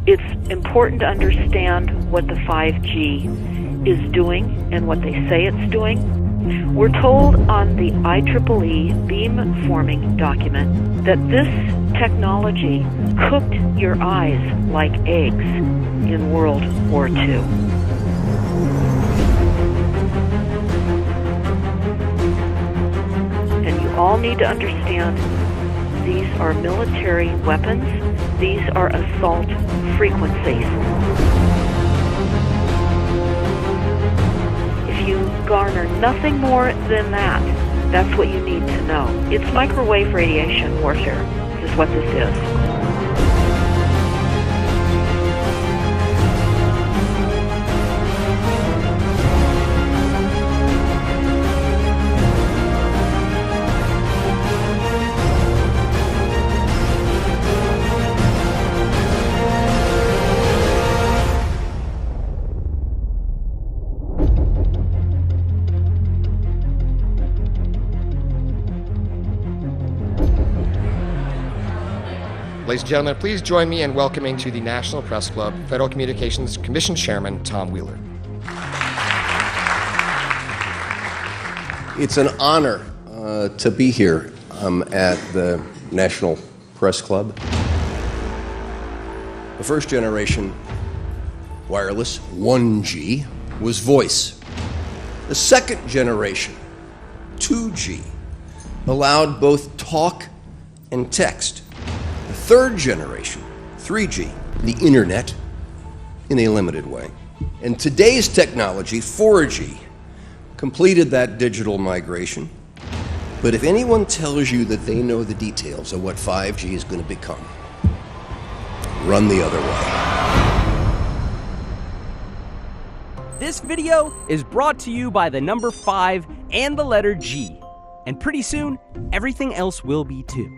It's important to understand what the 5G is doing and what they say it's doing. We're told on the IEEE beamforming document that this technology cooked your eyes like eggs in World War II. And you all need to understand these are military weapons. These are assault frequencies. If you garner nothing more than that, that's what you need to know. It's microwave radiation warfare, is what this is. Ladies and gentlemen, please join me in welcoming to the National Press Club Federal Communications Commission Chairman Tom Wheeler. It's an honor to be here at the National Press Club. The first generation wireless, 1G, was voice. The second generation, 2G, allowed both talk and text. The third generation, 3G, the internet, in a limited way. And today's technology, 4G, completed that digital migration. But if anyone tells you that they know the details of what 5G is going to become, run the other way. This video is brought to you by the number 5 and the letter G. And pretty soon, everything else will be too.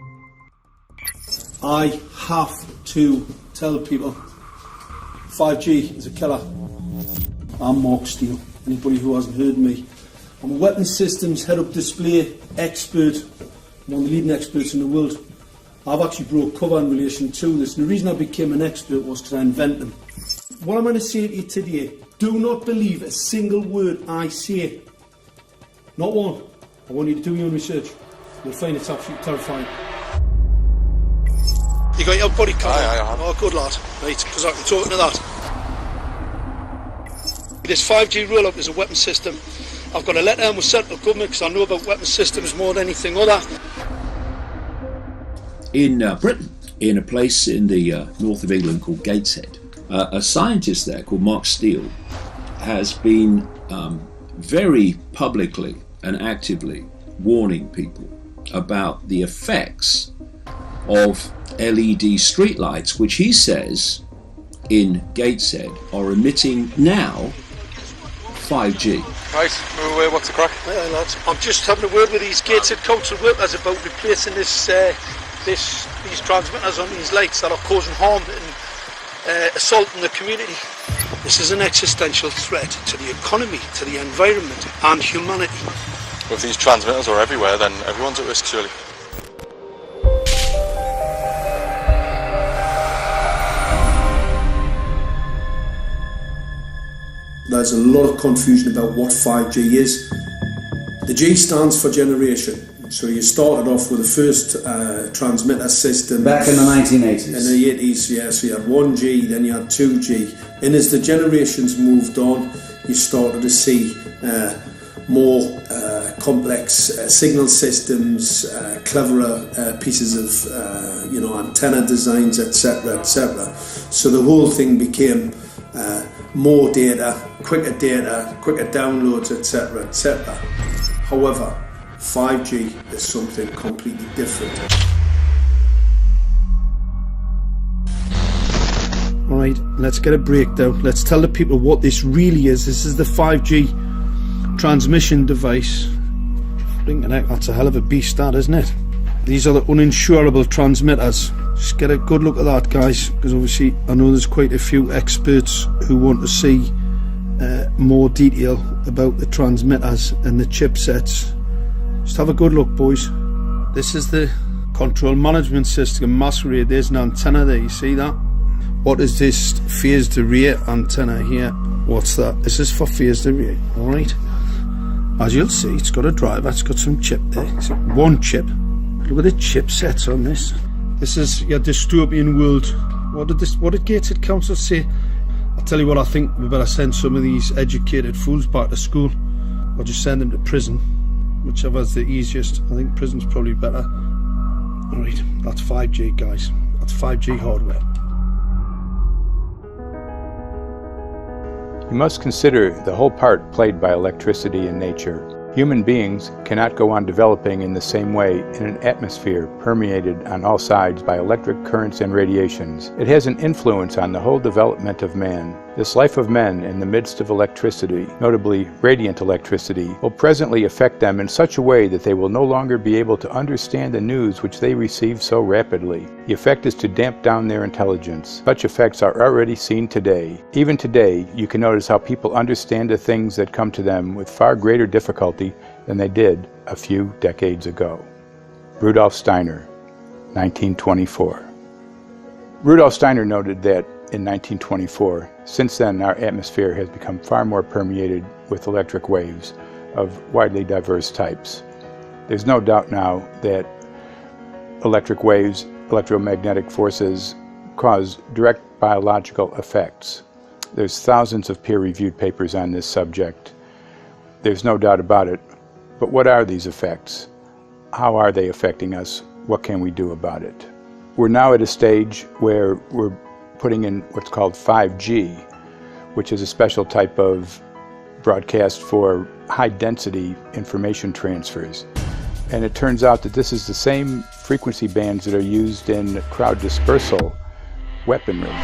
I have to tell people 5G is a killer. I'm Mark Steele. Anybody who hasn't heard me, I'm a weapons systems head-up display expert. I'm one of the leading experts in the world. I've actually broke cover in relation to this, and the reason I became an expert was because I invented them. What I'm going to say to you today, do not believe a single word I say. Not one. I want you to do your own research. You'll find it's absolutely terrifying. You got your body covered? Aye. Oh, good lad. Right, because I can talk to that. This 5G roll-up is a weapon system. I've got a letter and was sent to the government because I know about weapon systems more than anything other. In Britain, in a place in the north of England called Gateshead, a scientist there called Mark Steele has been very publicly and actively warning people about the effects of LED streetlights, which he says in Gateshead are emitting now 5G. Right, what's the crack? Hey, lads. I'm just having a word with these Gateshead council workers about replacing these transmitters on these lights that are causing harm and assaulting the community. This is an existential threat to the economy, to the environment and humanity. Well, if these transmitters are everywhere, then everyone's at risk, surely. There's a lot of confusion about what 5G is. The G stands for generation. So you started off with the first transmitter system. Back in the 1980s. In the 80s, yeah. So you had 1G, then you had 2G. And as the generations moved on, you started to see more complex signal systems, cleverer pieces of antenna designs, etc., etc. So the whole thing became more data, quicker downloads, etc., etc. However, 5G is something completely different. Alright, let's get a breakdown. Let's tell the people what this really is. This is the 5G transmission device. Blinking heck, that's a hell of a beast, that, isn't it? These are the uninsurable transmitters. Just get a good look at that, guys, because obviously I know there's quite a few experts who want to see more detail about the transmitters and the chipsets. Just have a good look, boys. This is the control management system masquerade. There's an antenna there, you see that? What is this phased array antenna here? What's that? This is for phased array, alright? As you'll see, it's got a driver, it's got some chip there. It's one chip. Look at the chipsets on this. This is your dystopian world. What did Gateshead Council say? I'll tell you what, I think we better send some of these educated fools back to school, or just send them to prison. Whichever's the easiest. I think prison's probably better. Alright, that's 5G, guys. That's 5G hardware. You must consider the whole part played by electricity in nature. Human beings cannot go on developing in the same way in an atmosphere permeated on all sides by electric currents and radiations. It has an influence on the whole development of man. This life of men in the midst of electricity, notably radiant electricity, will presently affect them in such a way that they will no longer be able to understand the news which they receive so rapidly. The effect is to damp down their intelligence. Such effects are already seen today. Even today, you can notice how people understand the things that come to them with far greater difficulty than they did a few decades ago. Rudolf Steiner, 1924. Rudolf Steiner noted that in 1924, since then our atmosphere has become far more permeated with electric waves of widely diverse types. There's no doubt now that electric waves, electromagnetic forces, cause direct biological effects. There's thousands of peer-reviewed papers on this subject. There's no doubt about it. But what are these effects? How are they affecting us? What can we do about it? We're now at a stage where we're putting in what's called 5G, which is a special type of broadcast for high-density information transfers. And it turns out that this is the same frequency bands that are used in crowd dispersal weaponry.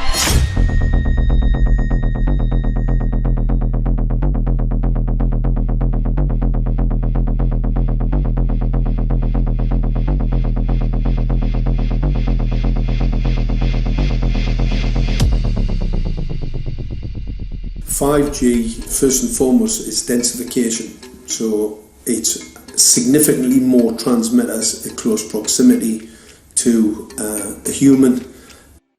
5G, first and foremost, is densification. So it's significantly more transmitters at close proximity to a human,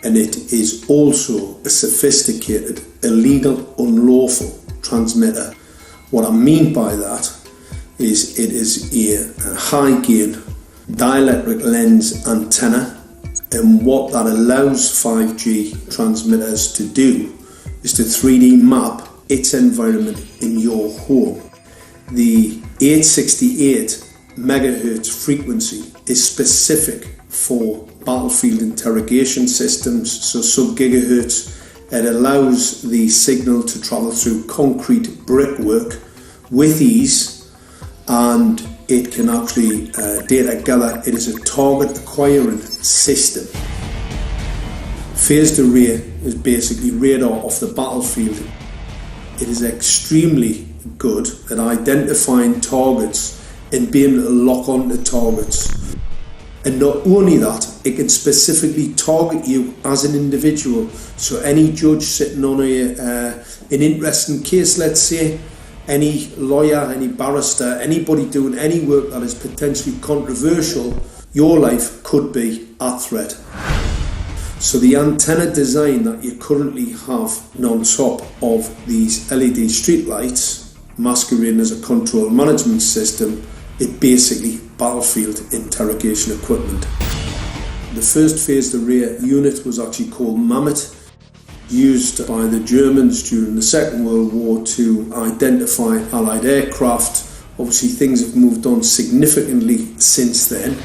and it is also a sophisticated, illegal, unlawful transmitter. What I mean by that is it is a high gain dielectric lens antenna, and what that allows 5G transmitters to do is to 3D map its environment in your home. The 868 megahertz frequency is specific for battlefield interrogation systems, so sub-gigahertz. It allows the signal to travel through concrete brickwork with ease, and it can actually data gather. It is a target acquiring system. Phased array is basically radar off the battlefield. It is extremely good at identifying targets and being able to lock onto targets. And not only that, it can specifically target you as an individual. So any judge sitting on an interesting case, let's say, any lawyer, any barrister, anybody doing any work that is potentially controversial, your life could be at threat. So the antenna design that you currently have on top of these LED streetlights, masquerading as a control management system, it basically battlefield interrogation equipment. The first phased array unit was actually called Mammoth, used by the Germans during the Second World War to identify Allied aircraft. Obviously things have moved on significantly since then.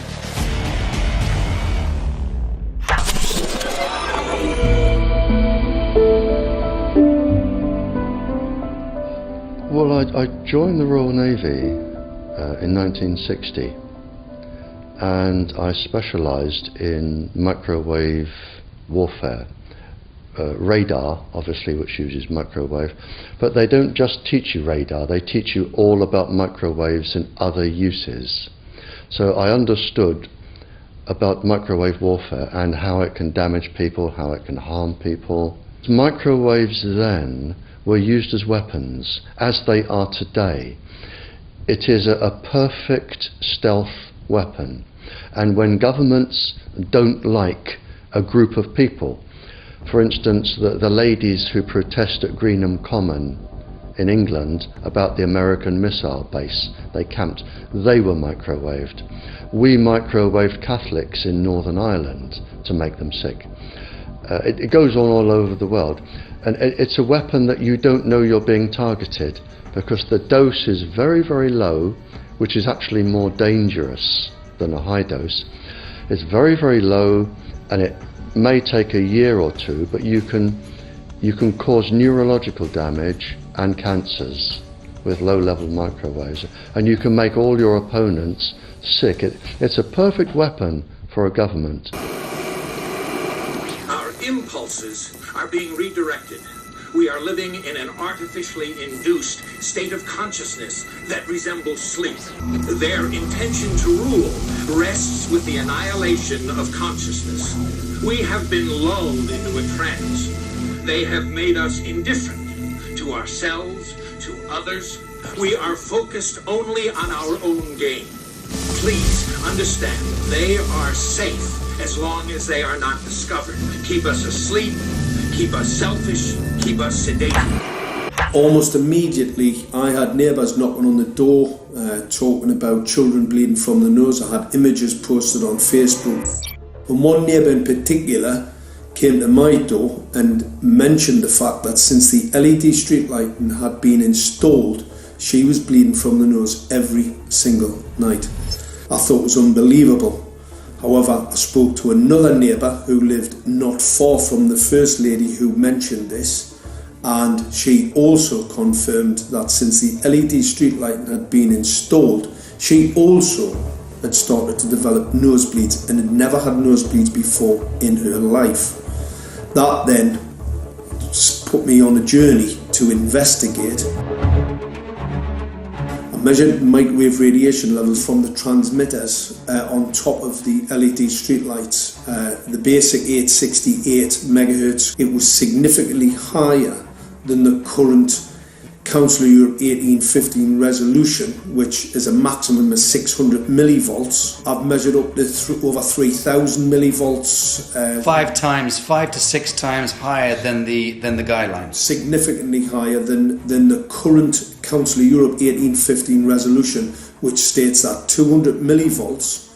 Well, I joined the Royal Navy in 1960, and I specialised in microwave warfare. Radar, obviously, which uses microwave, but they don't just teach you radar, they teach you all about microwaves and other uses. So I understood about microwave warfare and how it can damage people, how it can harm people. Microwaves then were used as weapons, as they are today. It is a perfect stealth weapon, and when governments don't like a group of people, For instance, the ladies who protest at Greenham Common in England about the American missile base they camped, they were microwaved. We microwaved Catholics in Northern Ireland to make them sick. It goes on all over the world, and it's a weapon that you don't know you're being targeted, because the dose is very, very low, which is actually more dangerous than a high dose. It's very, very low, and it may take a year or two, but you can cause neurological damage and cancers with low-level microwaves, and you can make all your opponents sick. It's a perfect weapon for a government. Our impulses are being redirected. We are living in an artificially induced state of consciousness that resembles sleep. Their intention to rule rests with the annihilation of consciousness. We have been lulled into a trance. They have made us indifferent to ourselves, to others. We are focused only on our own gain. Please understand, they are safe as long as they are not discovered. Keep us asleep, keep us selfish, keep us sedated. Almost immediately, I had neighbours knocking on the door, talking about children bleeding from the nose. I had images posted on Facebook. And one neighbour in particular came to my door and mentioned the fact that since the LED street lighting had been installed, she was bleeding from the nose every single night. I thought it was unbelievable. However, I spoke to another neighbour who lived not far from the first lady who mentioned this, and she also confirmed that since the LED street lighting had been installed, she also had started to develop nosebleeds and had never had nosebleeds before in her life. That then put me on a journey to investigate. I measured microwave radiation levels from the transmitters on top of the LED streetlights. The basic 868 megahertz, it was significantly higher than the current Council of Europe 1815 resolution, which is a maximum of 600 millivolts. I've measured up to over 3,000 millivolts. 5 to 6 times higher than the guidelines. Significantly higher than the current Council of Europe 1815 resolution, which states that 200 millivolts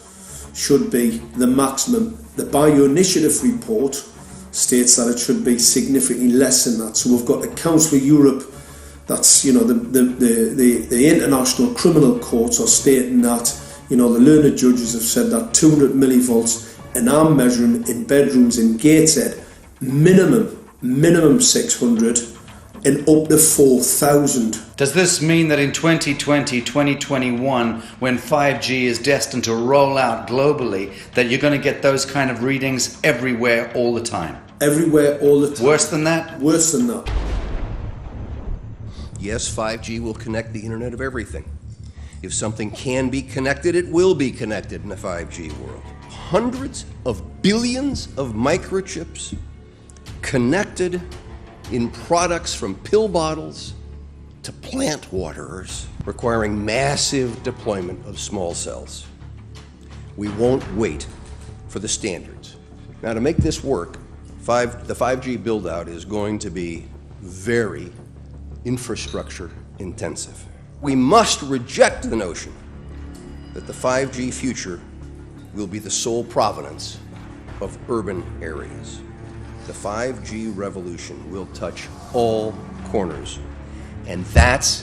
should be the maximum. The Bioinitiative report states that it should be significantly less than that. So we've got the Council of Europe, that's, you know, the international criminal courts are stating that, you know, the learned judges have said that 200 millivolts, and I'm measuring in bedrooms in Gateshead minimum 600 and up to 4,000. Does this mean that in 2020, 2021, when 5G is destined to roll out globally, that you're going to get those kind of readings everywhere all the time? Everywhere all the time. Worse than that? Worse than that. Yes, 5G will connect the Internet of everything. If something can be connected, it will be connected in the 5G world. Hundreds of billions of microchips connected in products from pill bottles to plant waterers, requiring massive deployment of small cells. We won't wait for the standards. Now, to make this work, the 5G build-out is going to be very infrastructure intensive. We must reject the notion that the 5G future will be the sole provenance of urban areas. The 5G revolution will touch all corners, and that's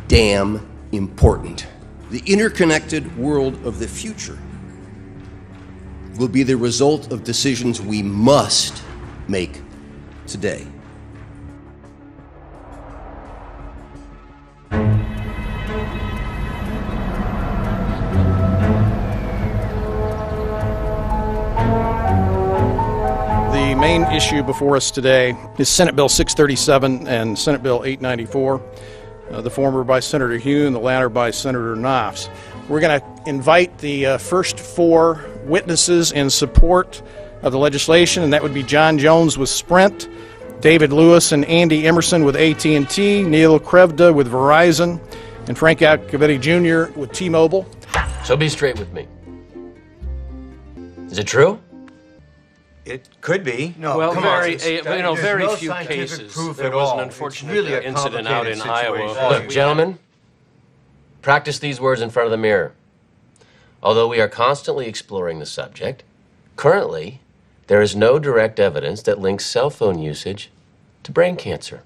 damn important. The interconnected world of the future will be the result of decisions we must make today. The main issue before us today is Senate Bill 637 and Senate Bill 894, the former by Senator Hugh and the latter by Senator Knopf. We're going to invite the first four witnesses in support of the legislation, and that would be John Jones with Sprint, David Lewis and Andy Emerson with AT&T, Neil Krevda with Verizon, and Frank Alcavetti Jr. with T-Mobile. So be straight with me. Is it true? It could be. No, well, very few cases. There was an unfortunate incident out in Iowa. Look, gentlemen, practice these words in front of the mirror. Although we are constantly exploring the subject, currently, there is no direct evidence that links cell phone usage to brain cancer.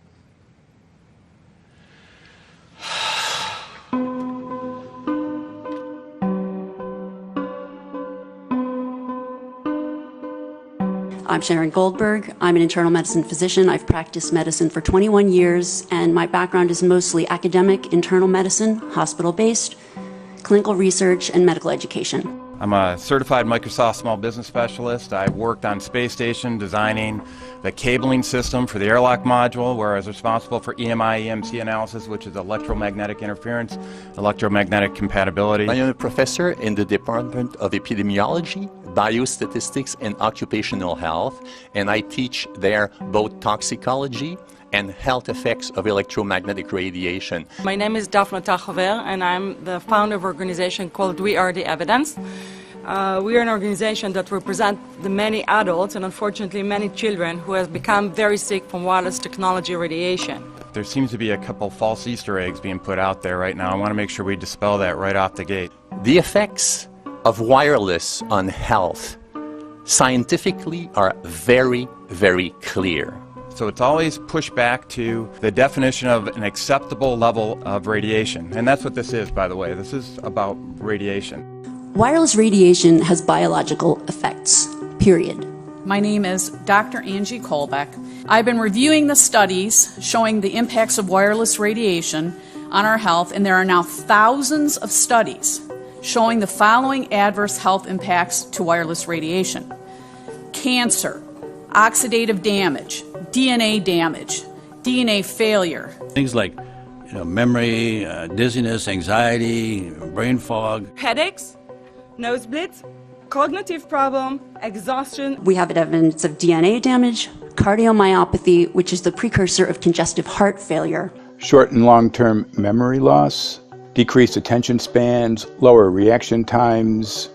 I'm Sharon Goldberg. I'm an internal medicine physician. I've practiced medicine for 21 years, and my background is mostly academic, internal medicine, hospital-based, clinical research, and medical education. I'm a certified Microsoft small business specialist. I've worked on space station designing the cabling system for the airlock module, where I was responsible for EMI/EMC analysis, which is electromagnetic interference, electromagnetic compatibility. I am a professor in the Department of Epidemiology, Biostatistics, and Occupational Health, and I teach there both toxicology and health effects of electromagnetic radiation. My name is Daphne Tachover, and I'm the founder of an organization called We Are the Evidence. We are an organization that represents the many adults and unfortunately many children who have become very sick from wireless technology radiation. There seems to be a couple false Easter eggs being put out there right now. I want to make sure we dispel that right off the gate. The effects of wireless on health scientifically are very, very clear. So it's always pushed back to the definition of an acceptable level of radiation. And that's what this is, by the way. This is about radiation. Wireless radiation has biological effects, period. My name is Dr. Angie Kolbeck. I've been reviewing the studies showing the impacts of wireless radiation on our health, and there are now thousands of studies showing the following adverse health impacts to wireless radiation: cancer, oxidative damage, DNA damage, DNA failure. Things like memory, dizziness, anxiety, brain fog. Headaches, nosebleeds, cognitive problem, exhaustion. We have evidence of DNA damage, cardiomyopathy, which is the precursor of congestive heart failure. Short and long-term memory loss, decreased attention spans, lower reaction times,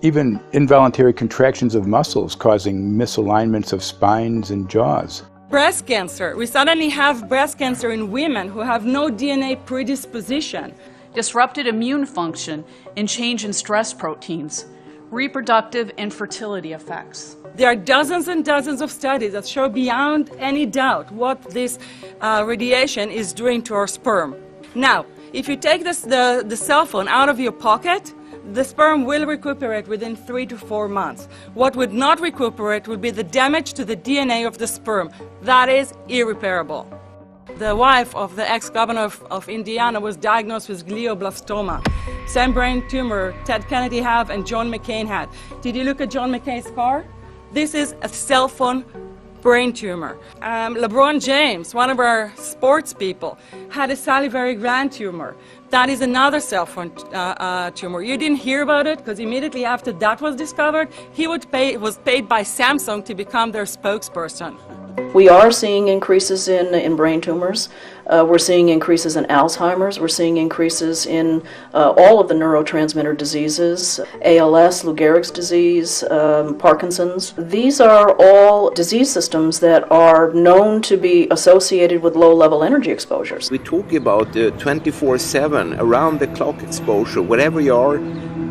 even involuntary contractions of muscles causing misalignments of spines and jaws. Breast cancer. We suddenly have breast cancer in women who have no DNA predisposition. Disrupted immune function and change in stress proteins, reproductive and fertility effects. There are dozens and dozens of studies that show beyond any doubt what this radiation is doing to our sperm. Now, if you take the cell phone out of your pocket, the sperm will recuperate within 3 to 4 months. What would not recuperate would be the damage to the DNA of the sperm. That is irreparable. The wife of the ex-governor of Indiana was diagnosed with glioblastoma. Same brain tumor Ted Kennedy had and John McCain had. Did you look at John McCain's scar? This is a cell phone brain tumor. LeBron James, one of our sports people, had a salivary gland tumor. That is another cell phone tumor. You didn't hear about it because immediately after that was discovered, he was paid by Samsung to become their spokesperson. We are seeing increases in brain tumors. We're seeing increases in Alzheimer's. We're seeing increases in all of the neurotransmitter diseases, ALS, Lou Gehrig's disease, Parkinson's. These are all disease systems that are known to be associated with low-level energy exposures. We talk about 24/7, around-the-clock exposure, wherever you are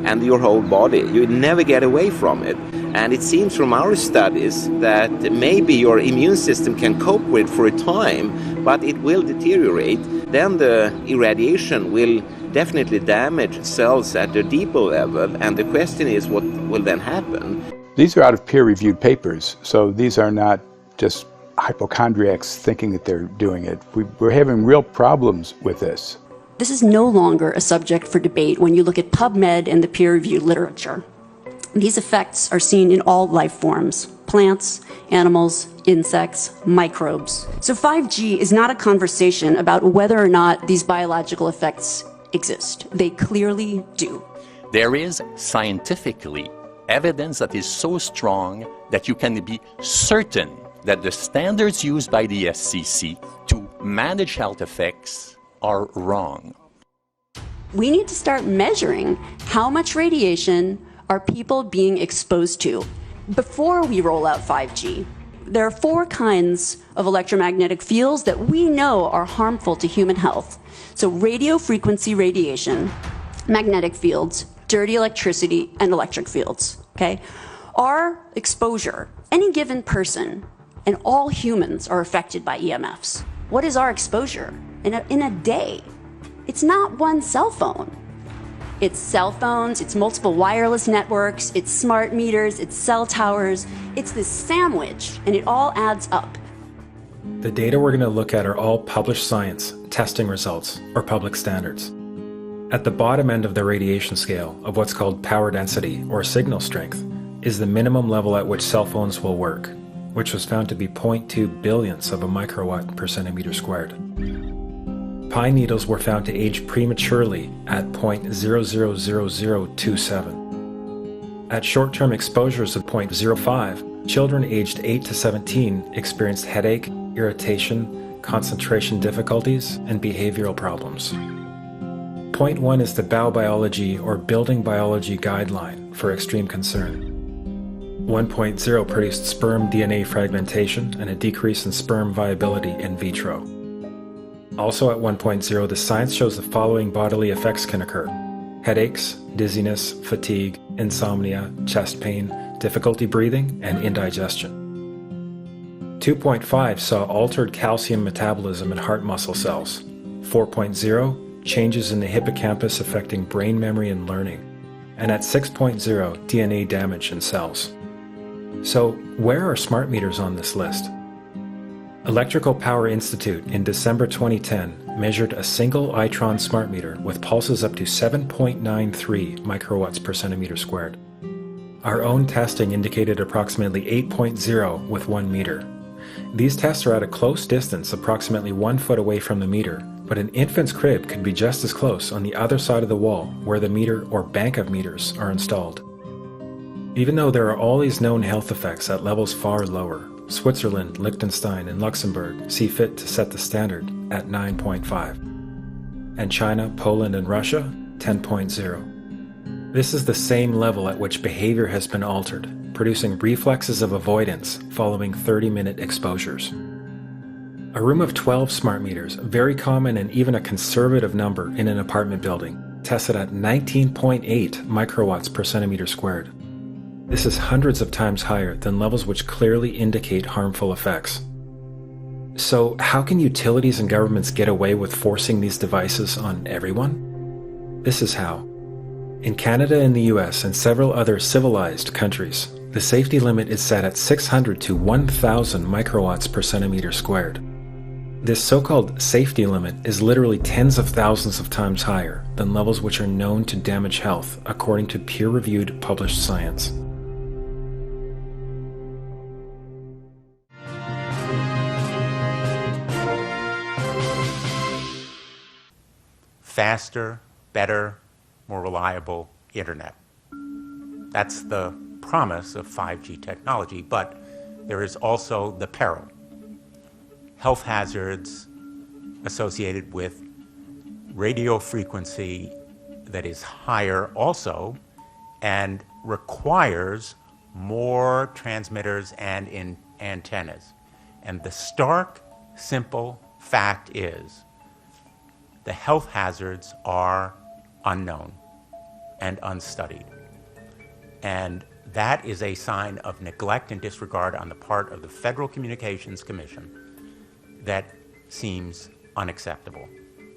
and your whole body. You never get away from it. And it seems from our studies that maybe your immune system can cope with for a time, but it will deteriorate. Then the irradiation will definitely damage cells at a deeper level, and the question is what will then happen. These are out of peer-reviewed papers, so these are not just hypochondriacs thinking that they're doing it. We're having real problems with this. This is no longer a subject for debate when you look at PubMed and the peer-reviewed literature. These effects are seen in all life forms: plants, animals, insects, microbes. So 5G is not a conversation about whether or not these biological effects exist. They clearly do. There is scientifically evidence that is so strong that you can be certain that the standards used by the FCC to manage health effects are wrong. We need to start measuring how much radiation are people being exposed to. before we roll out 5G, there are 4 kinds of electromagnetic fields that we know are harmful to human health. So radio frequency radiation, magnetic fields, dirty electricity, and electric fields, okay? Our exposure, any given person, and all humans are affected by EMFs. What is our exposure in a day? It's not one cell phone. It's cell phones, it's multiple wireless networks, it's smart meters, it's cell towers. It's this sandwich, and it all adds up. The data we're going to look at are all published science, testing results, or public standards. At the bottom end of the radiation scale of what's called power density, or signal strength, is the minimum level at which cell phones will work, which was found to be 0.2 billionths of a microwatt per centimeter squared. Pine needles were found to age prematurely at 0.000027. At short-term exposures of 0.05, children aged 8 to 17 experienced headache, irritation, concentration difficulties, and behavioral problems. 0.1 is the biobiology or building biology guideline for extreme concern. 1.0 produced sperm DNA fragmentation and a decrease in sperm viability in vitro. Also at 1.0, the science shows the following bodily effects can occur: headaches, dizziness, fatigue, insomnia, chest pain, difficulty breathing, and indigestion. 2.5 saw altered calcium metabolism in heart muscle cells. 4.0, changes in the hippocampus affecting brain memory and learning. And at 6.0, DNA damage in cells. So, where are smart meters on this list? Electrical Power Institute in December 2010 measured a single Itron smart meter with pulses up to 7.93 microwatts per centimeter squared. Our own testing indicated approximately 8.0 with 1 meter. These tests are at a close distance, approximately 1 foot away from the meter, but an infant's crib could be just as close on the other side of the wall where the meter or bank of meters are installed. Even though there are all these known health effects at levels far lower, Switzerland, Liechtenstein, and Luxembourg see fit to set the standard at 9.5. And China, Poland, and Russia, 10.0. This is the same level at which behavior has been altered, producing reflexes of avoidance following 30-minute exposures. A room of 12 smart meters, very common and even a conservative number in an apartment building, tested at 19.8 microwatts per centimeter squared. This is hundreds of times higher than levels which clearly indicate harmful effects. So, how can utilities and governments get away with forcing these devices on everyone? This is how. In Canada and the US and several other civilized countries, the safety limit is set at 600 to 1,000 microwatts per centimeter squared. This so-called safety limit is literally tens of thousands of times higher than levels which are known to damage health according to peer-reviewed published science. Faster, better, more reliable internet. That's the promise of 5G technology, but there is also the peril. Health hazards associated with radio frequency that is higher also and requires more transmitters and antennas. And the stark, simple fact is the health hazards are unknown and unstudied. And that is a sign of neglect and disregard on the part of the Federal Communications Commission that seems unacceptable.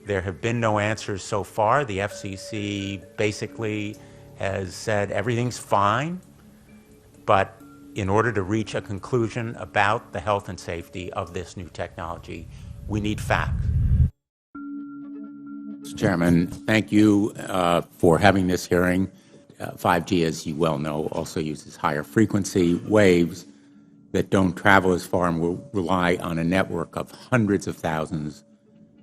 There have been no answers so far. The FCC basically has said everything's fine, but in order to reach a conclusion about the health and safety of this new technology, we need facts. Mr. Chairman, thank you for having this hearing. 5G, as you well know, also uses higher frequency waves that don't travel as far and will rely on a network of hundreds of thousands,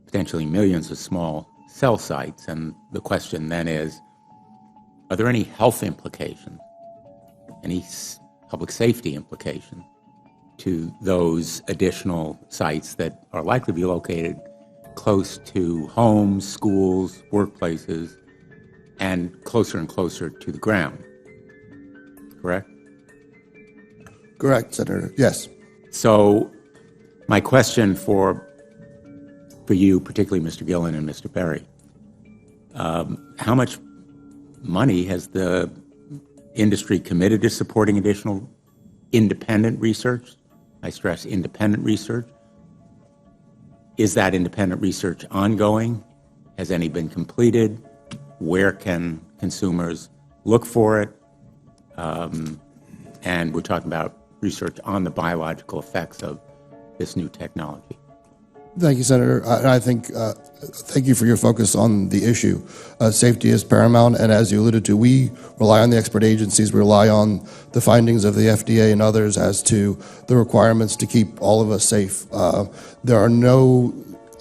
potentially millions of small cell sites. And the question then is, are there any health implications, any public safety implications to those additional sites that are likely to be located close to homes, schools, workplaces, and closer to the ground? Correct? Correct, Senator. Yes. So my question for you, particularly Mr. Gillen and Mr. Berry, how much money has the industry committed to supporting additional independent research? I stress independent research. Is that independent research ongoing? Has any been completed? Where can consumers look for it? And we're talking about research on the biological effects of this new technology. Thank you, Senator. I think, thank you for your focus on the issue. Safety is paramount, and as you alluded to, we rely on the expert agencies, we rely on the findings of the FDA and others as to the requirements to keep all of us safe. There are no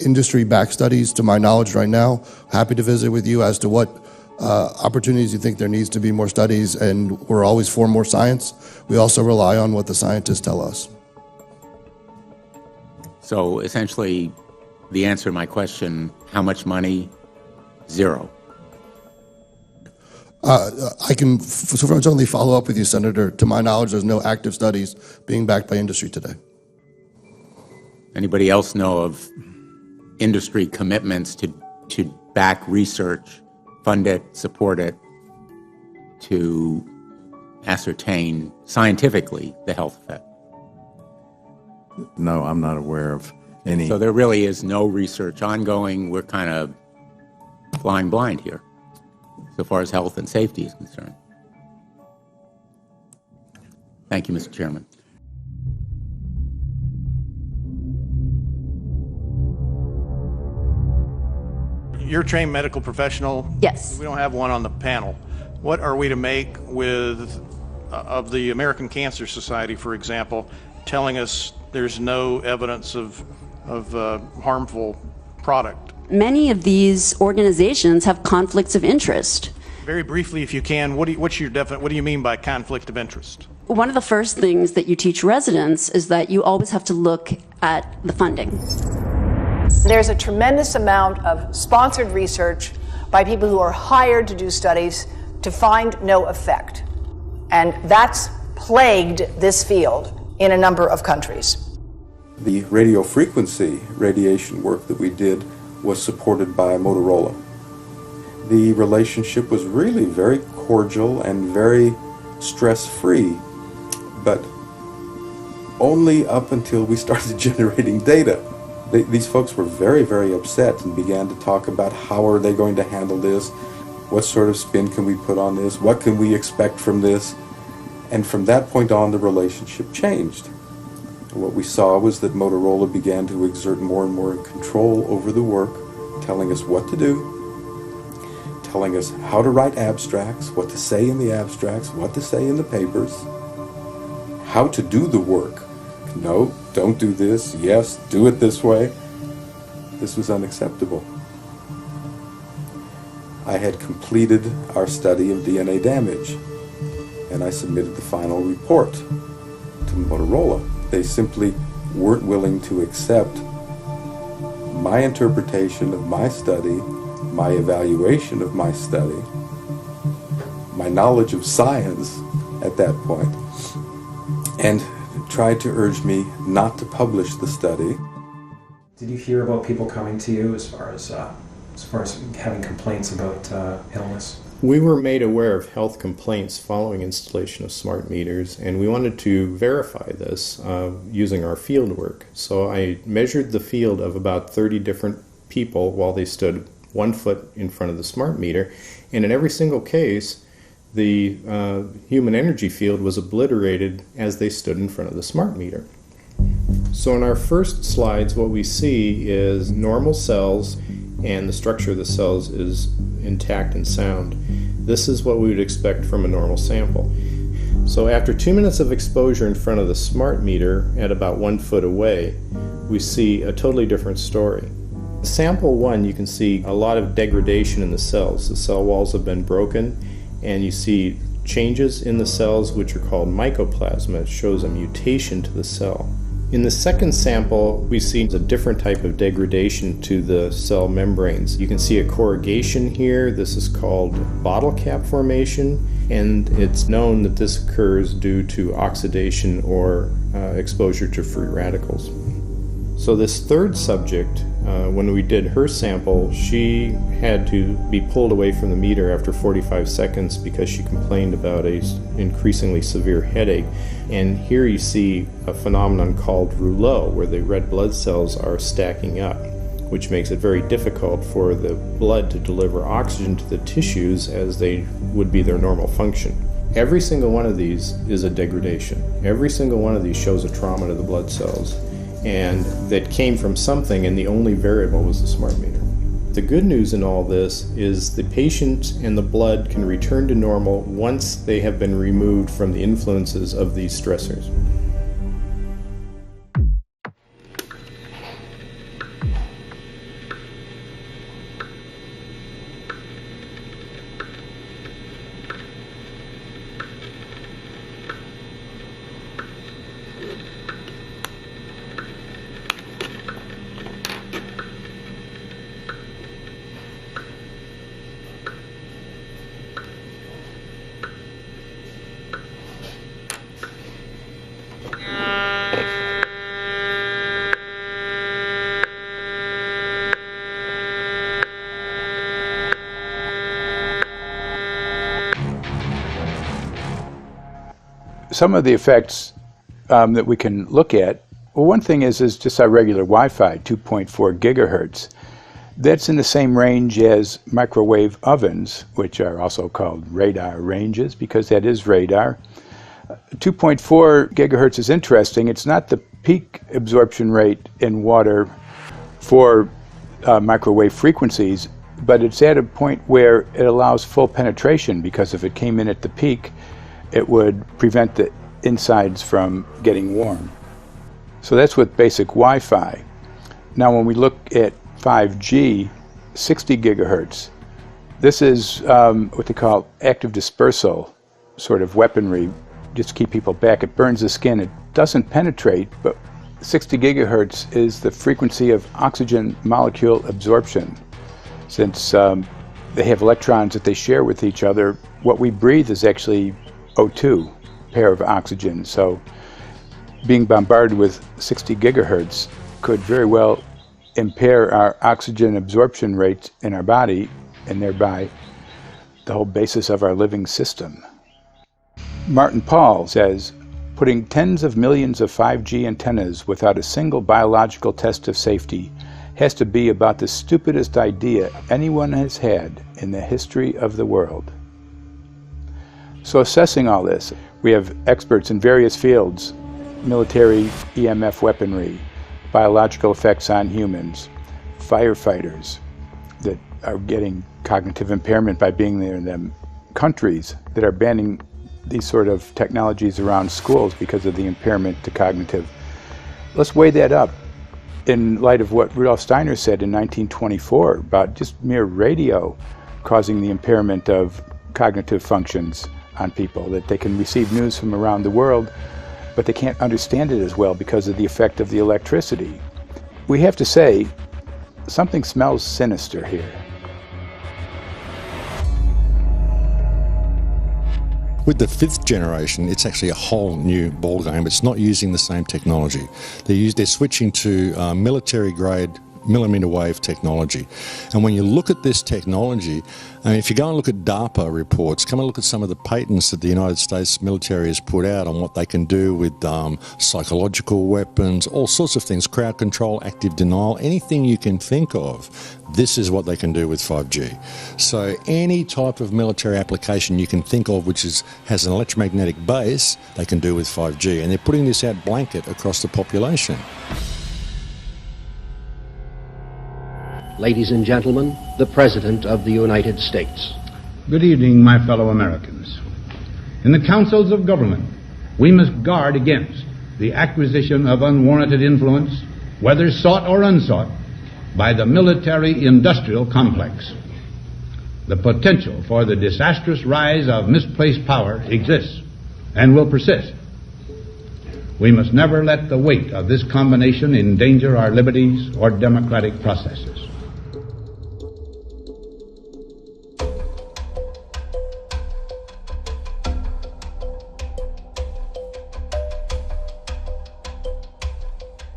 industry-backed studies, to my knowledge right now. Happy to visit with you as to what opportunities you think there needs to be more studies, and we're always for more science. We also rely on what the scientists tell us. So essentially, the answer to my question, how much money? Zero. I can certainly follow up with you, Senator. To my knowledge, there's no active studies being backed by industry today. Anybody else know of industry commitments to back research, fund it, support it, to ascertain scientifically the health effect? No, I'm not aware of any. So there really is no research ongoing. We're kind of flying blind here, so far as health and safety is concerned. Thank you, Mr. Chairman. You're a trained medical professional. Yes. We don't have one on the panel. What are we to make of the American Cancer Society, for example, telling us there's no evidence of harmful product? Many of these organizations have conflicts of interest. Very briefly, if you can, what do you mean by conflict of interest? One of the first things that you teach residents is that you always have to look at the funding. There's a tremendous amount of sponsored research by people who are hired to do studies to find no effect. And that's plagued this field in a number of countries. The radio frequency radiation work that we did was supported by Motorola. The relationship was really very cordial and very stress-free, but only up until we started generating data. These folks were very, very upset and began to talk about how are they going to handle this, what sort of spin can we put on this, what can we expect from this, and from that point on the relationship changed. What we saw was that Motorola began to exert more and more control over the work, telling us what to do, telling us how to write abstracts, what to say in the abstracts, what to say in the papers, how to do the work. No, don't do this. Yes, do it this way. This was unacceptable. I had completed our study of DNA damage, and I submitted the final report to Motorola. They simply weren't willing to accept my interpretation of my study, my evaluation of my study, my knowledge of science at that point, and tried to urge me not to publish the study. Did you hear about people coming to you as far as having complaints about illness? We were made aware of health complaints following installation of smart meters, and we wanted to verify this using our field work. So I measured the field of about 30 different people while they stood 1 foot in front of the smart meter, and in every single case, the human energy field was obliterated as they stood in front of the smart meter. So in our first slides, what we see is normal cells, and the structure of the cells is intact and sound. This is what we would expect from a normal sample. So after 2 minutes of exposure in front of the smart meter at about 1 foot away, we see a totally different story. Sample 1, you can see a lot of degradation in the cells. The cell walls have been broken, and you see changes in the cells which are called mycoplasma. It shows a mutation to the cell. In the second sample, we see a different type of degradation to the cell membranes. You can see a corrugation here. This is called bottle cap formation, and it's known that this occurs due to oxidation or exposure to free radicals. So this third subject, when we did her sample, she had to be pulled away from the meter after 45 seconds because she complained about an increasingly severe headache. And here you see a phenomenon called rouleau, where the red blood cells are stacking up, which makes it very difficult for the blood to deliver oxygen to the tissues as they would be their normal function. Every single one of these is a degradation. Every single one of these shows a trauma to the blood cells, and that came from something, and the only variable was the smart meter. The good news in all this is the patient and the blood can return to normal once they have been removed from the influences of these stressors. Some of the effects that we can look at, well, one thing is just our regular Wi-Fi, 2.4 gigahertz. That's in the same range as microwave ovens, which are also called radar ranges, because that is radar. 2.4 gigahertz is interesting. It's not the peak absorption rate in water for microwave frequencies, but it's at a point where it allows full penetration, because if it came in at the peak, it would prevent the insides from getting warm. So that's with basic Wi-Fi. Now when we look at 5G, 60 gigahertz, this is what they call active dispersal sort of weaponry, just to keep people back. It burns the skin. It doesn't penetrate, but 60 gigahertz is the frequency of oxygen molecule absorption. Since they have electrons that they share with each other, what we breathe is actually O2, pair of oxygen. So being bombarded with 60 gigahertz could very well impair our oxygen absorption rates in our body, and thereby the whole basis of our living system. Martin Paul says, putting tens of millions of 5G antennas without a single biological test of safety has to be about the stupidest idea anyone has had in the history of the world. So assessing all this, we have experts in various fields: military EMF weaponry, biological effects on humans, firefighters that are getting cognitive impairment by being there in them, countries that are banning these sort of technologies around schools because of the impairment to cognitive. Let's weigh that up in light of what Rudolf Steiner said in 1924 about just mere radio causing the impairment of cognitive functions on people, that they can receive news from around the world, but they can't understand it as well because of the effect of the electricity. We have to say, something smells sinister here. With the 5th generation, it's actually a whole new ballgame. It's not using the same technology. They're switching to military-grade millimeter wave technology. And when you look at this technology, I mean, if you go and look at DARPA reports, come and look at some of the patents that the United States military has put out on what they can do with psychological weapons, all sorts of things, crowd control, active denial, anything you can think of. This is what they can do with 5G. So any type of military application you can think of which has an electromagnetic base, they can do with 5G. And they're putting this out blanket across the population. Ladies and gentlemen, the President of the United States. Good evening, my fellow Americans. In the councils of government, we must guard against the acquisition of unwarranted influence, whether sought or unsought, by the military-industrial complex. The potential for the disastrous rise of misplaced power exists and will persist. We must never let the weight of this combination endanger our liberties or democratic processes.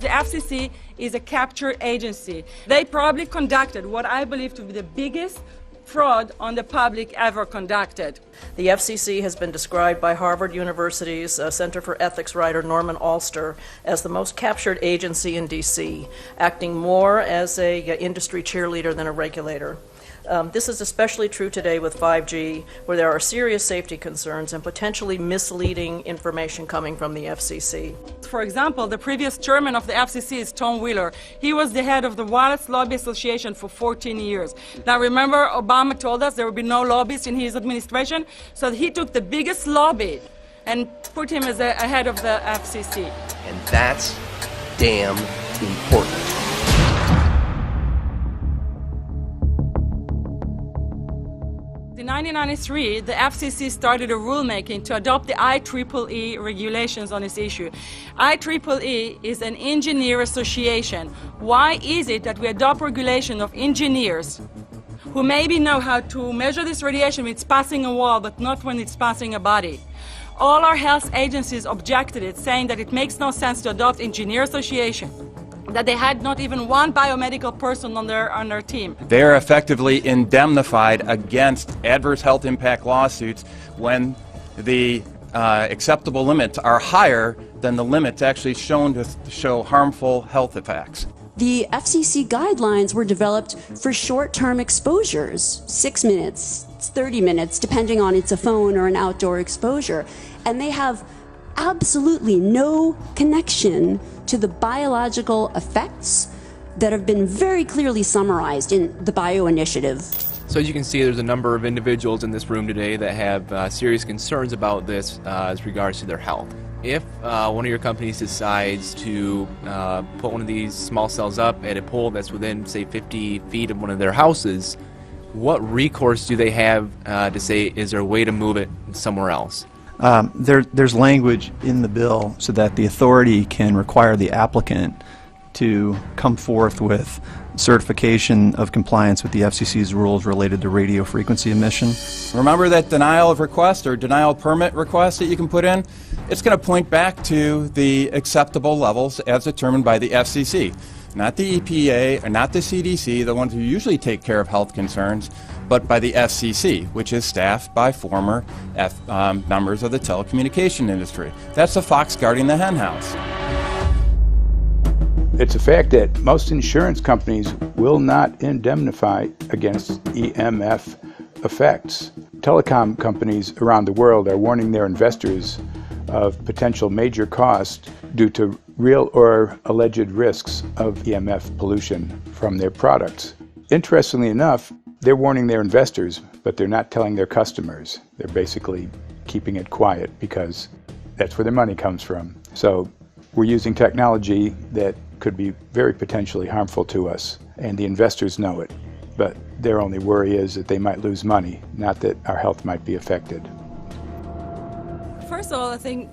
The FCC is a capture agency. They probably conducted what I believe to be the biggest fraud on the public ever conducted. The FCC has been described by Harvard University's Center for Ethics writer Norman Alster as the most captured agency in D.C., acting more as an industry cheerleader than a regulator. This is especially true today with 5G, where there are serious safety concerns and potentially misleading information coming from the FCC. For example, the previous chairman of the FCC is Tom Wheeler. He was the head of the Wireless Lobby Association for 14 years. Now remember, Obama told us there would be no lobbyists in his administration, so he took the biggest lobby and put him as a head of the FCC. And that's damn important. In 1993, the FCC started a rulemaking to adopt the IEEE regulations on this issue. IEEE is an engineer association. Why is it that we adopt regulation of engineers who maybe know how to measure this radiation when it's passing a wall, but not when it's passing a body? All our health agencies objected it, saying that it makes no sense to adopt engineer association, that they had not even one biomedical person on their team. They are effectively indemnified against adverse health impact lawsuits when the acceptable limits are higher than the limits actually shown to show harmful health effects. The FCC guidelines were developed for short-term exposures, 6 minutes, 30 minutes, depending on it's a phone or an outdoor exposure. And they have absolutely no connection to the biological effects that have been very clearly summarized in the Bio Initiative. So as you can see, there's a number of individuals in this room today that have serious concerns about this as regards to their health. If one of your companies decides to put one of these small cells up at a pole that's within, say, 50 feet of one of their houses, what recourse do they have to say, is there a way to move it somewhere else? There's language in the bill so that the authority can require the applicant to come forth with certification of compliance with the FCC's rules related to radio frequency emission. Remember that denial of request or denial of permit request that you can put in? It's going to point back to the acceptable levels as determined by the FCC. Not the EPA or not the CDC, the ones who usually take care of health concerns, but by the FCC, which is staffed by former members of the telecommunication industry. That's the fox guarding the hen house. It's a fact that most insurance companies will not indemnify against EMF effects. Telecom companies around the world are warning their investors of potential major costs due to real or alleged risks of EMF pollution from their products. Interestingly enough, they're warning their investors, but they're not telling their customers. They're basically keeping it quiet because that's where their money comes from. So we're using technology that could be very potentially harmful to us, and the investors know it. But their only worry is that they might lose money, not that our health might be affected. First of all, I think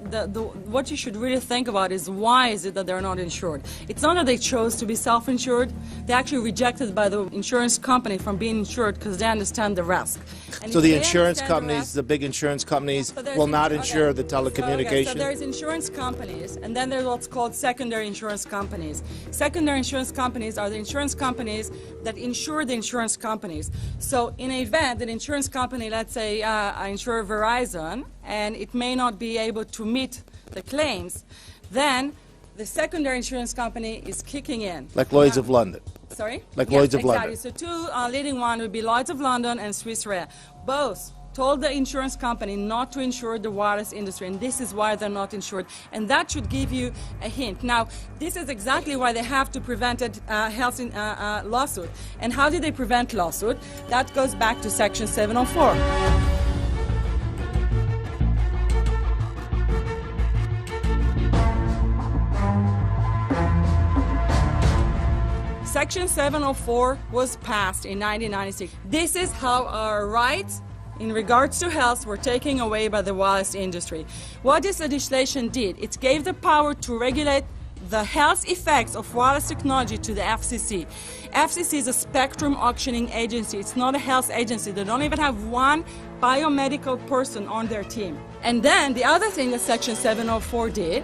what you should really think about is why is it that they're not insured? It's not that they chose to be self-insured. They actually rejected by the insurance company from being insured because they understand the risk. And so the insurance companies, the big insurance companies, will not insure the telecommunications? So there's insurance companies, and then there's what's called secondary insurance companies. Secondary insurance companies are the insurance companies that insure the insurance companies. So in an event, an insurance company, let's say I insure Verizon, and it may not be able to meet the claims, then the secondary insurance company is kicking in. Like Lloyd's of London. Sorry? Like Yes, Lloyd's of exactly. London. So two leading ones would be Lloyd's of London and Swiss Re. Both told the insurance company not to insure the wireless industry, and this is why they're not insured. And that should give you a hint. Now, this is exactly why they have to prevent a health lawsuit. And how did they prevent lawsuit? That goes back to Section 704. Section 704 was passed in 1996. This is how our rights in regards to health were taken away by the wireless industry. What this legislation did, it gave the power to regulate the health effects of wireless technology to the FCC. FCC is a spectrum auctioning agency. It's not a health agency. They don't even have one biomedical person on their team. And then the other thing that Section 704 did,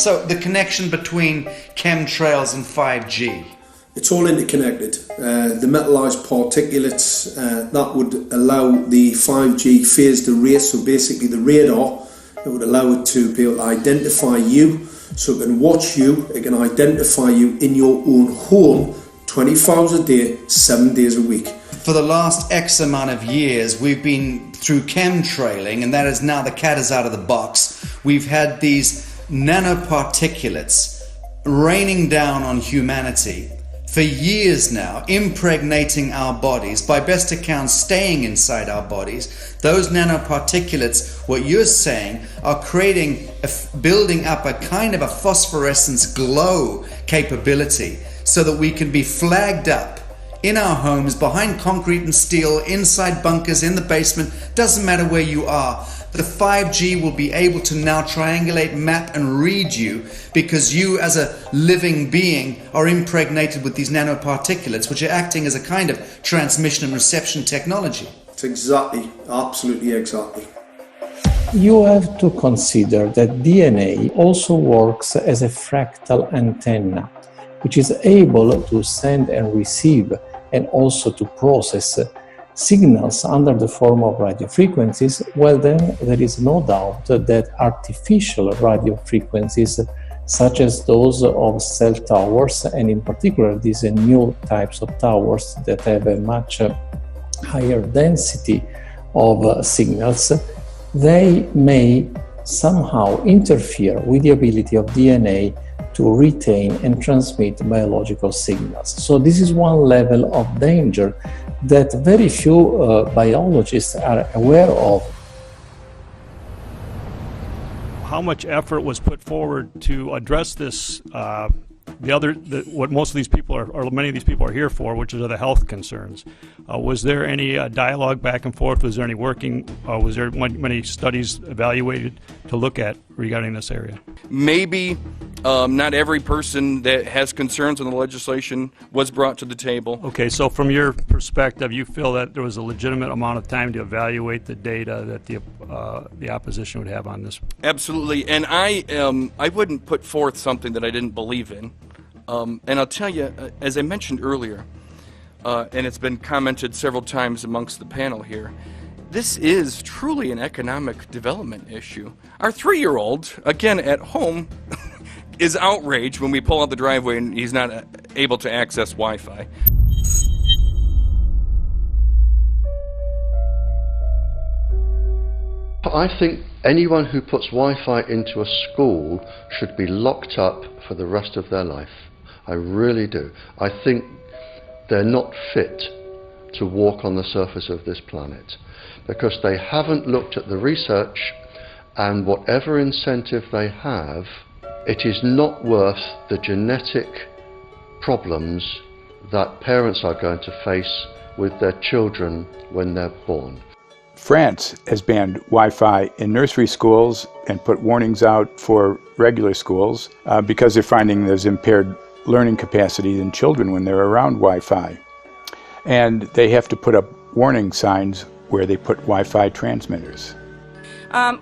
So the connection between chemtrails and 5G. It's all interconnected. The metallized particulates that would allow the 5G phased array, so basically the radar, it would allow it to be able to identify you, so it can watch you, it can identify you in your own home 24 hours a day, 7 days a week. For the last X amount of years, we've been through chemtrailing, and that is now the cat is out of the box. We've had these nanoparticulates raining down on humanity for years now, impregnating our bodies, by best accounts staying inside our bodies. Those nanoparticulates, what you're saying, are building up a kind of a phosphorescence glow capability so that we can be flagged up in our homes, behind concrete and steel, inside bunkers, in the basement, doesn't matter where you are. The 5G will be able to now triangulate, map and read you, because you as a living being are impregnated with these nanoparticulates, which are acting as a kind of transmission and reception technology. It's exactly, absolutely exactly. You have to consider that DNA also works as a fractal antenna, which is able to send and receive and also to process signals under the form of radio frequencies. Well, then there is no doubt that artificial radio frequencies, such as those of cell towers, and in particular these new types of towers that have a much higher density of signals, they may somehow interfere with the ability of DNA to retain and transmit biological signals. So this is one level of danger that very few biologists are aware of. How much effort was put forward to address this, what most of these people are, or many of these people are here for, which are the health concerns? Was there any dialogue back and forth? Was there any working, was there many studies evaluated to look at regarding this area? Maybe not every person that has concerns on the legislation was brought to the table. Okay, so from your perspective, you feel that there was a legitimate amount of time to evaluate the data that the opposition would have on this? Absolutely, and I wouldn't put forth something that I didn't believe in. And I'll tell you, as I mentioned earlier, and it's been commented several times amongst the panel here, this is truly an economic development issue. Our 3-year-old, again at home, is outraged when we pull out the driveway and he's not able to access Wi-Fi. I think anyone who puts Wi-Fi into a school should be locked up for the rest of their life. I really do. I think they're not fit to walk on the surface of this planet because they haven't looked at the research, and whatever incentive they have, it is not worth the genetic problems that parents are going to face with their children when they're born. France has banned Wi-Fi in nursery schools and put warnings out for regular schools because they're finding there's impaired learning capacity in children when they're around Wi-Fi. And they have to put up warning signs where they put Wi-Fi transmitters.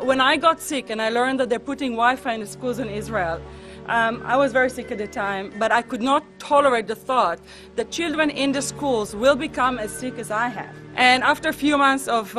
When I got sick and I learned that they're putting Wi-Fi in the schools in Israel, I was very sick at the time, but I could not tolerate the thought that children in the schools will become as sick as I have. And after a few months of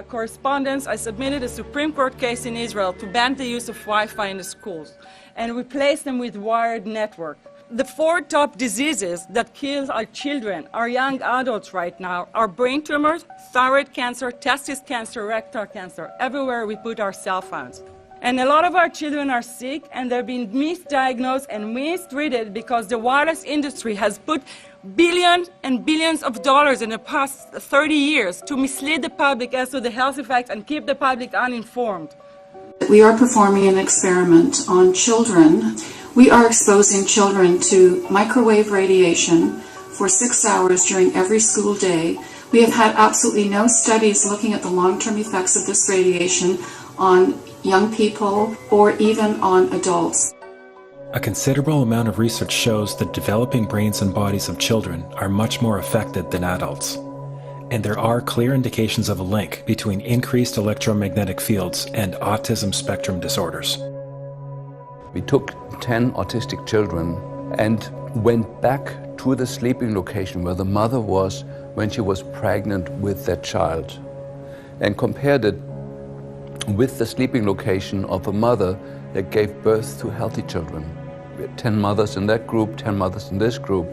correspondence, I submitted a Supreme Court case in Israel to ban the use of Wi-Fi in the schools and replace them with wired network. The 4 top diseases that kill our children, our young adults right now, are brain tumors, thyroid cancer, testis cancer, rectal cancer, everywhere we put our cell phones. And a lot of our children are sick and they're being misdiagnosed and mistreated because the wireless industry has put billions and billions of dollars in the past 30 years to mislead the public as to the health effects and keep the public uninformed. We are performing an experiment on children. We are exposing children to microwave radiation for 6 hours during every school day. We have had absolutely no studies looking at the long-term effects of this radiation on young people or even on adults. A considerable amount of research shows that developing brains and bodies of children are much more affected than adults. And there are clear indications of a link between increased electromagnetic fields and autism spectrum disorders. We took 10 autistic children and went back to the sleeping location where the mother was when she was pregnant with that child and compared it with the sleeping location of a mother that gave birth to healthy children. We had 10 mothers in that group, 10 mothers in this group,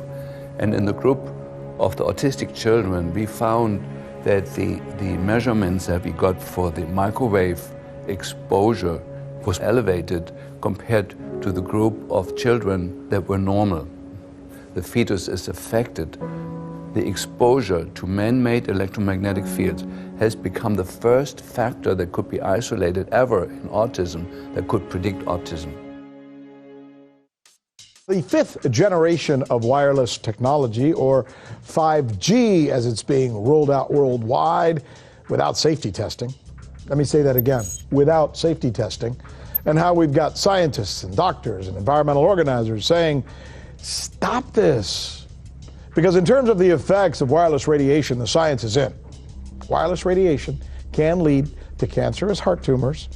and in the group of the autistic children we found that the measurements that we got for the microwave exposure was elevated compared to the group of children that were normal. The fetus is affected. The exposure to man-made electromagnetic fields has become the first factor that could be isolated ever in autism that could predict autism. The fifth generation of wireless technology, or 5G as it's being rolled out worldwide without safety testing. Let me say that again, without safety testing. And how we've got scientists and doctors and environmental organizers saying, stop this. Because in terms of the effects of wireless radiation, the science is in. Wireless radiation can lead to cancerous heart tumors,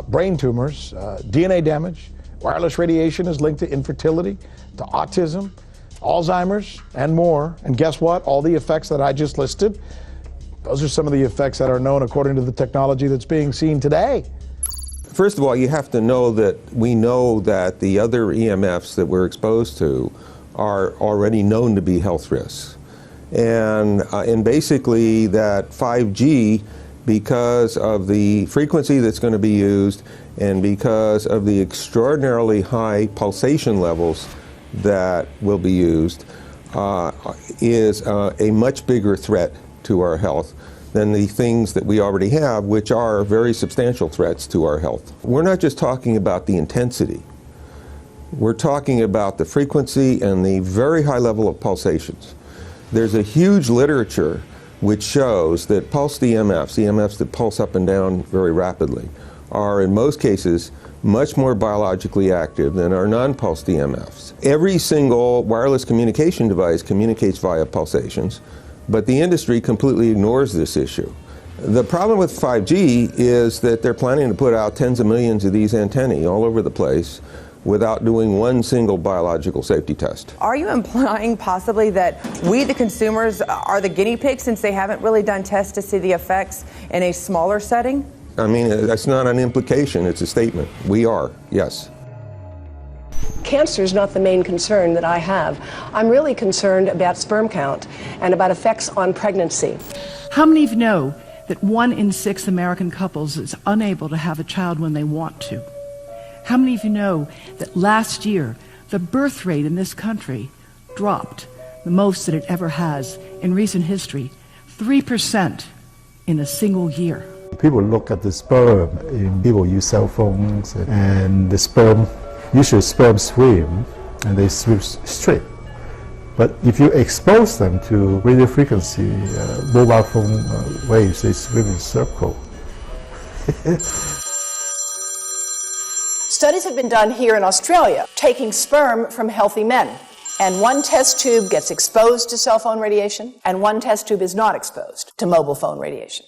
brain tumors, DNA damage. Wireless radiation is linked to infertility, to autism, Alzheimer's, and more. And guess what? All the effects that I just listed, those are some of the effects that are known according to the technology that's being seen today. First of all, you have to know that we know that the other EMFs that we're exposed to are already known to be health risks. And basically that 5G, because of the frequency that's going to be used and because of the extraordinarily high pulsation levels that will be used, is a much bigger threat to our health than the things that we already have, which are very substantial threats to our health. We're not just talking about the intensity. We're talking about the frequency and the very high level of pulsations. There's a huge literature which shows that pulsed EMFs, EMFs that pulse up and down very rapidly, are in most cases much more biologically active than our non-pulsed EMFs. Every single wireless communication device communicates via pulsations, but the industry completely ignores this issue. The problem with 5G is that they're planning to put out tens of millions of these antennae all over the place without doing one single biological safety test. Are you implying possibly that we, the consumers, are the guinea pigs since they haven't really done tests to see the effects in a smaller setting? I mean, that's not an implication, it's a statement. We are, yes. Cancer is not the main concern that I have. I'm really concerned about sperm count and about effects on pregnancy. How many of you know that 1 in 6 American couples is unable to have a child when they want to? How many of you know that last year the birth rate in this country dropped the most that it ever has in recent history, 3% in a single year? People look at the sperm, and people use cell phones, and the sperm, usually sperm swim, and they swim straight. But if you expose them to radio frequency, mobile phone waves, they swim in circle. Studies have been done here in Australia, taking sperm from healthy men. And one test tube gets exposed to cell phone radiation, and one test tube is not exposed to mobile phone radiation.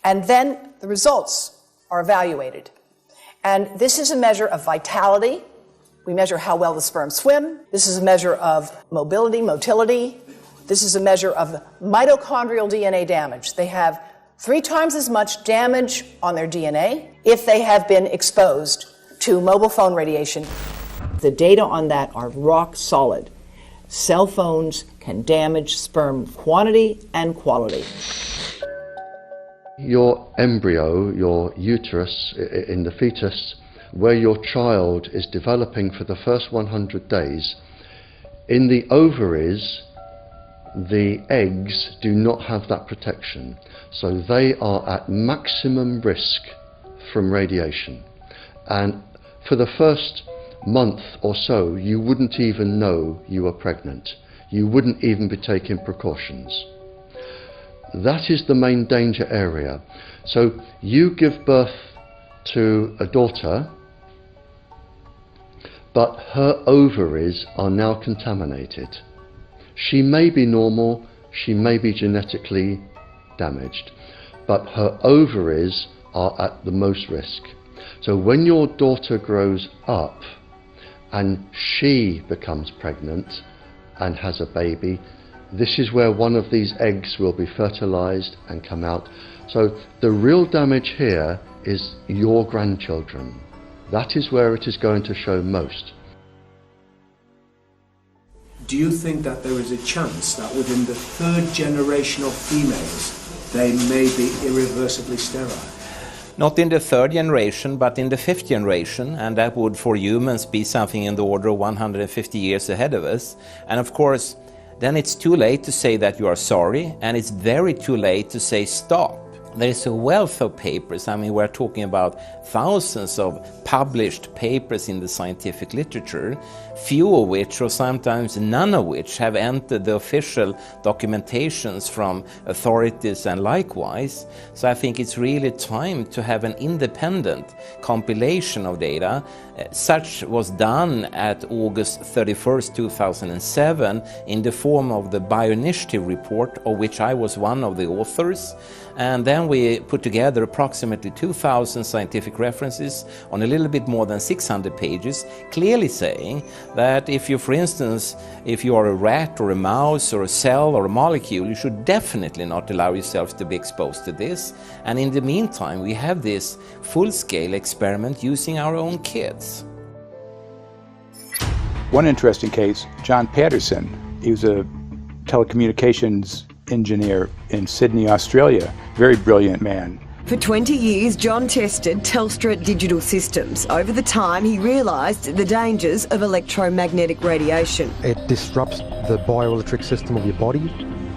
And then the results are evaluated. And this is a measure of vitality. We measure how well the sperm swim. This is a measure of motility. This is a measure of mitochondrial DNA damage. They have 3 times as much damage on their DNA if they have been exposed to mobile phone radiation. The data on that are rock solid. Cell phones can damage sperm quantity and quality. Your embryo, your uterus in the fetus, where your child is developing for the first 100 days, in the ovaries, the eggs do not have that protection. So they are at maximum risk from radiation. And for the first month or so, you wouldn't even know you were pregnant. You wouldn't even be taking precautions. That is the main danger area. So you give birth to a daughter, but her ovaries are now contaminated. She may be normal, she may be genetically damaged, but her ovaries are at the most risk. So when your daughter grows up and she becomes pregnant and has a baby, this is where one of these eggs will be fertilized and come out. So the real damage here is your grandchildren. That is where it is going to show most. Do you think that there is a chance that within the third generation of females, they may be irreversibly sterile? Not in the third generation, but in the fifth generation, and that would for humans be something in the order of 150 years ahead of us. And of course, then it's too late to say that you are sorry, and it's very too late to say stop. There is a wealth of papers. I mean, we're talking about thousands of published papers in the scientific literature, few of which, or sometimes none of which, have entered the official documentations from authorities and likewise. So I think it's really time to have an independent compilation of data. Such was done at August 31st, 2007 in the form of the Bioinitiative report, of which I was one of the authors. And then we put together approximately 2,000 scientific references on a little bit more than 600 pages, clearly saying that if you, for instance, if you are a rat or a mouse or a cell or a molecule, you should definitely not allow yourself to be exposed to this. And in the meantime, we have this full-scale experiment using our own kids. One interesting case, John Patterson, he was a telecommunications engineer in Sydney, Australia. Very brilliant man. For 20 years, John tested Telstra digital systems. Over the time, he realised the dangers of electromagnetic radiation. It disrupts the bioelectric system of your body,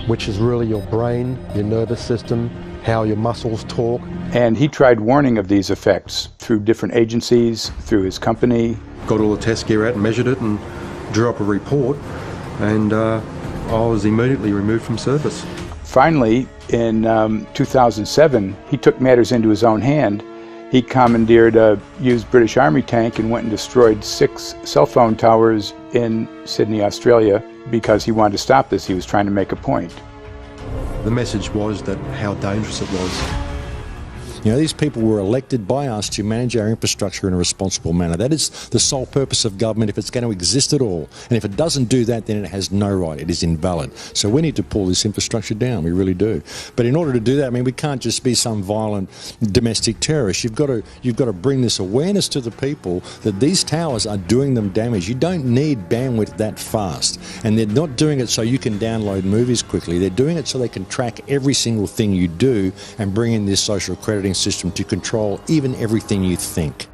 which is really your brain, your nervous system, how your muscles talk. And he tried warning of these effects through different agencies, through his company. Got all the test gear out and measured it and drew up a report, and I was immediately removed from service. Finally, in 2007, he took matters into his own hand. He commandeered a used British Army tank and went and destroyed 6 cell phone towers in Sydney, Australia, because he wanted to stop this. He was trying to make a point. The message was that how dangerous it was. You know, these people were elected by us to manage our infrastructure in a responsible manner. That is the sole purpose of government if it's going to exist at all. And if it doesn't do that, then it has no right. It is invalid. So we need to pull this infrastructure down. We really do. But in order to do that, I mean, we can't just be some violent domestic terrorist. You've got to bring this awareness to the people that these towers are doing them damage. You don't need bandwidth that fast. And they're not doing it so you can download movies quickly. They're doing it so they can track every single thing you do and bring in this social crediting system to control even everything you think.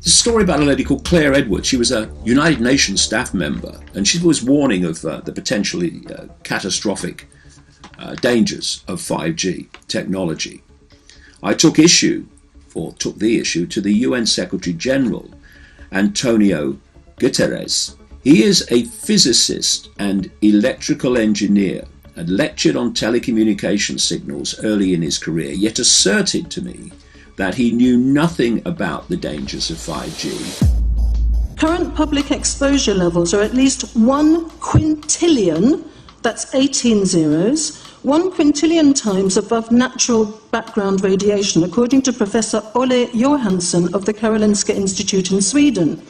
There's a story about a lady called Claire Edwards. She was a United Nations staff member, and she was warning of the potentially catastrophic dangers of 5G technology. I took the issue to the UN Secretary General, Antonio Guterres. He is a physicist and electrical engineer, and lectured on telecommunication signals early in his career, yet asserted to me that he knew nothing about the dangers of 5G. Current public exposure levels are at least 1 quintillion, that's 18 zeros, 1 quintillion times above natural background radiation, according to Professor Olle Johansson of the Karolinska Institute in Sweden.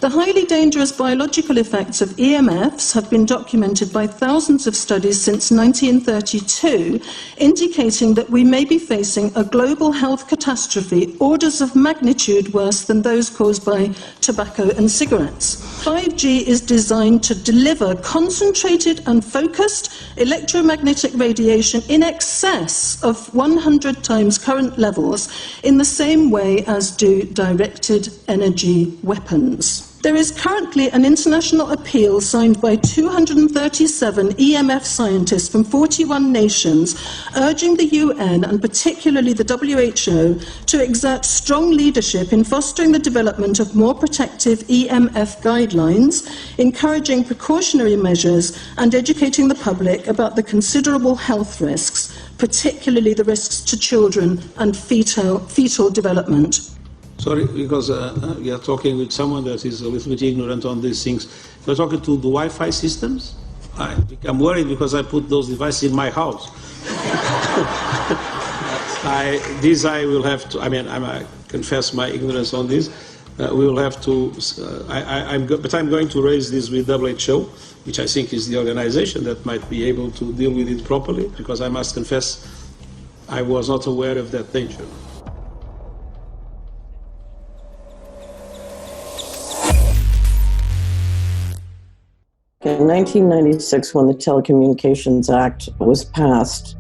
The highly dangerous biological effects of EMFs have been documented by thousands of studies since 1932, indicating that we may be facing a global health catastrophe orders of magnitude worse than those caused by tobacco and cigarettes. 5G is designed to deliver concentrated and focused electromagnetic radiation in excess of 100 times current levels in the same way as do directed energy weapons. There is currently an international appeal signed by 237 EMF scientists from 41 nations, urging the UN and particularly the WHO to exert strong leadership in fostering the development of more protective EMF guidelines, encouraging precautionary measures and educating the public about the considerable health risks, particularly the risks to children and fetal development. Sorry, because we are talking with someone that is a little bit ignorant on these things. If you're talking to the Wi-Fi systems, I become worried because I put those devices in my house. I will have to, I mean, I'm a confess my ignorance on this. We will have to, but I'm going to raise this with WHO, which I think is the organization that might be able to deal with it properly, because I must confess I was not aware of that danger. In 1996, when the Telecommunications Act was passed,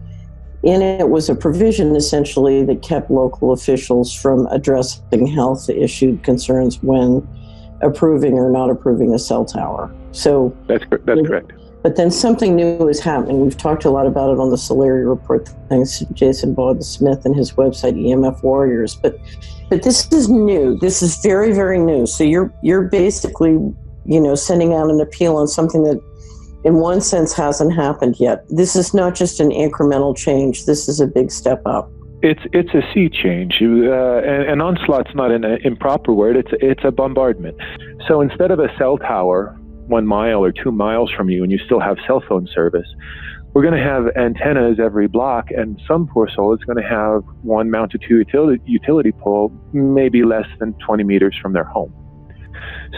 in it was a provision essentially that kept local officials from addressing health issue concerns when approving or not approving a cell tower. So that's correct. But then something new is happening. We've talked a lot about it on the Solari report, thanks to Jason Bogdan-Smith and his website EMF Warriors. But this is new. This is very, very new. So you're basically, sending out an appeal on something that in one sense hasn't happened yet. This is not just an incremental change. This is a big step up. It's a sea change. An onslaught's not an improper word. It's a bombardment. So instead of a cell tower 1 mile or 2 miles from you and you still have cell phone service, we're going to have antennas every block, and some poor soul is going to have one mounted to utility pole maybe less than 20 meters from their home.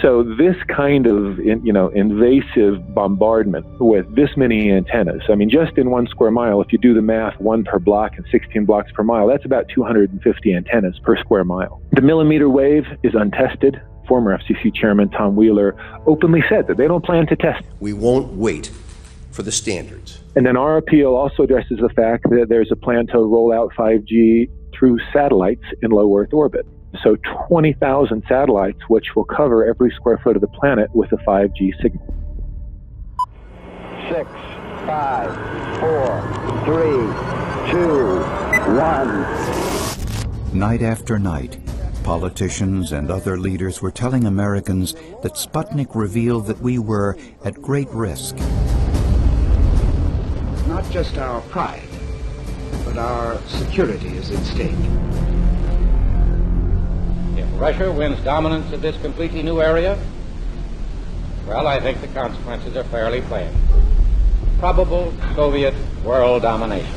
So this kind of, invasive bombardment with this many antennas, I mean, just in 1 square mile, if you do the math, 1 per block and 16 blocks per mile, that's about 250 antennas per square mile. The millimeter wave is untested. Former FCC Chairman Tom Wheeler openly said that they don't plan to test it. We won't wait for the standards. And then our appeal also addresses the fact that there's a plan to roll out 5G through satellites in low Earth orbit. So 20,000 satellites, which will cover every square foot of the planet with a 5G signal. 6, 5, 4, 3, 2, 1. Night after night, politicians and other leaders were telling Americans that Sputnik revealed that we were at great risk. Not just our pride, but our security is at stake. If Russia wins dominance of this completely new area, well, I think the consequences are fairly plain. Probable Soviet world domination.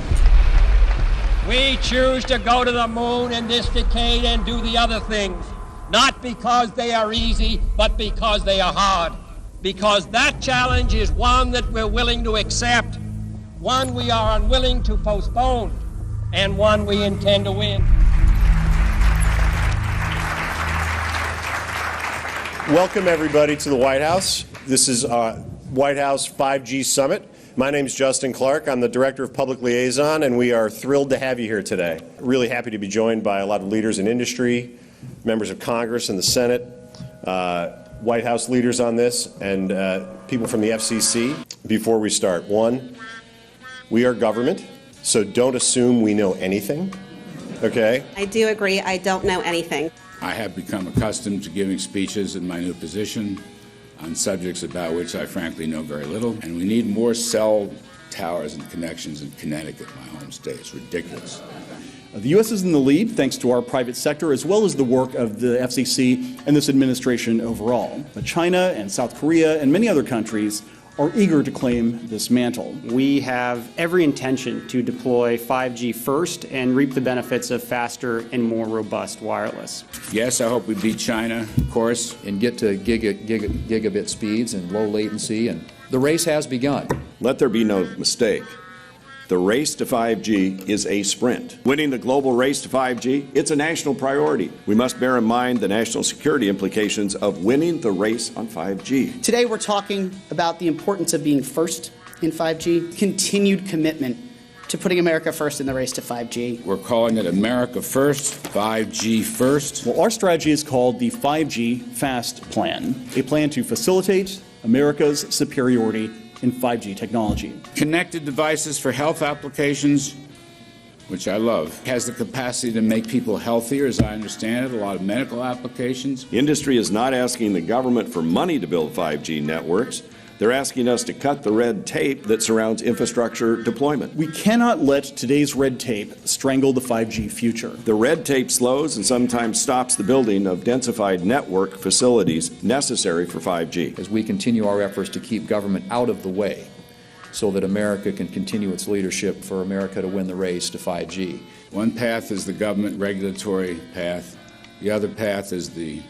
We choose to go to the moon in this decade and do the other things, not because they are easy, but because they are hard. Because that challenge is one that we're willing to accept, one we are unwilling to postpone, and one we intend to win. Welcome, everybody, to the White House. This is White House 5G Summit. My name is Justin Clark. I'm the Director of Public Liaison, and we are thrilled to have you here today. Really happy to be joined by a lot of leaders in industry, members of Congress and the Senate, White House leaders on this, and people from the FCC. Before we start, one, we are government, so don't assume we know anything, okay? I do agree. I don't know anything. I have become accustomed to giving speeches in my new position on subjects about which I frankly know very little, and we need more cell towers and connections in Connecticut, my home state. It's ridiculous. The U.S. is in the lead thanks to our private sector as well as the work of the FCC and this administration overall. But China and South Korea and many other countries are eager to claim this mantle. We have every intention to deploy 5G first and reap the benefits of faster and more robust wireless. Yes, I hope we beat China, of course. And get to gigabit speeds and low latency, and the race has begun. Let there be no mistake. The race to 5G is a sprint. Winning the global race to 5G, it's a national priority. We must bear in mind the national security implications of winning the race on 5G. Today we're talking about the importance of being first in 5G, continued commitment to putting America first in the race to 5G. We're calling it America First, 5G First. Well, our strategy is called the 5G Fast Plan, a plan to facilitate America's superiority in 5G technology. Connected devices for health applications, which I love, has the capacity to make people healthier, as I understand it, a lot of medical applications. The industry is not asking the government for money to build 5G networks. They're asking us to cut the red tape that surrounds infrastructure deployment. We cannot let today's red tape strangle the 5G future. The red tape slows and sometimes stops the building of densified network facilities necessary for 5G. As we continue our efforts to keep government out of the way so that America can continue its leadership for America to win the race to 5G. One path is the government regulatory path. The other path is the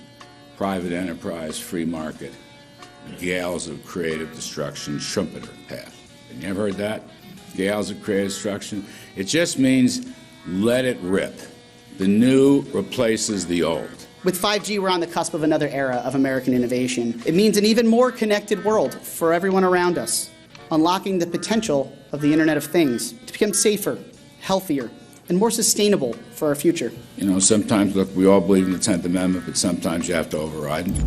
private enterprise, free market, gales of creative destruction, Schumpeter path. Have you ever heard that? Gales of creative destruction? It just means let it rip. The new replaces the old. With 5G, we're on the cusp of another era of American innovation. It means an even more connected world for everyone around us, unlocking the potential of the Internet of Things to become safer, healthier, and more sustainable for our future. You know, sometimes, look, we all believe in the 10th Amendment, but sometimes you have to override it.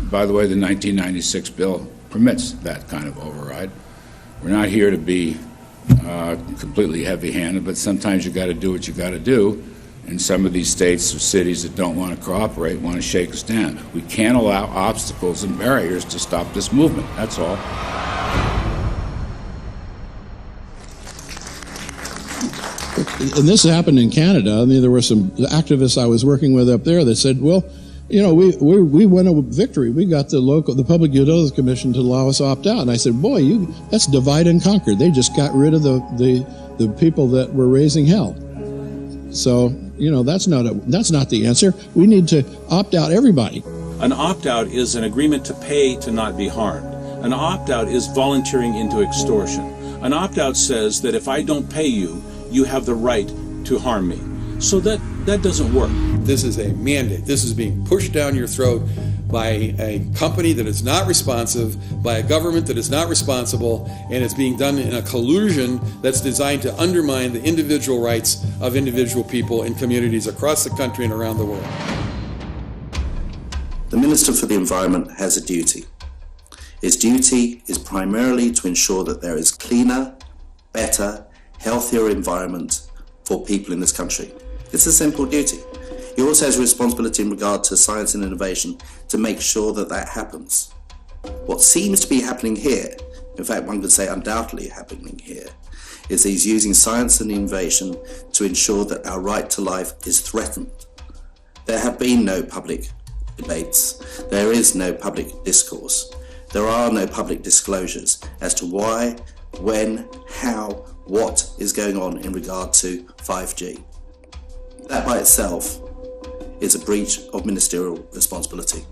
By the way, the 1996 bill permits that kind of override. We're not here to be completely heavy-handed, but sometimes you got to do what you got to do. And some of these states or cities that don't want to cooperate want to shake us down. We can't allow obstacles and barriers to stop this movement. That's all. And this happened in Canada. I mean, there were some activists I was working with up there that said, well, you know, we won a victory. We got the Public Utilities Commission to allow us to opt out. And I said, boy, that's divide and conquer. They just got rid of the people that were raising hell. So, you know, that's not the answer. We need to opt out everybody. An opt-out is an agreement to pay to not be harmed. An opt-out is volunteering into extortion. An opt-out says that if I don't pay you, you have the right to harm me. So that doesn't work. This is a mandate. This is being pushed down your throat by a company that is not responsive, by a government that is not responsible, and it's being done in a collusion that's designed to undermine the individual rights of individual people in communities across the country and around the world. The Minister for the Environment has a duty. His duty is primarily to ensure that there is cleaner, better, healthier environment for people in this country. It's a simple duty. He also has a responsibility in regard to science and innovation to make sure that that happens. What seems to be happening here, in fact one could say undoubtedly happening here, is he's using science and innovation to ensure that our right to life is threatened. There have been no public debates. There is no public discourse. There are no public disclosures as to why, when, how, what is going on in regard to 5G. That by itself is a breach of ministerial responsibility,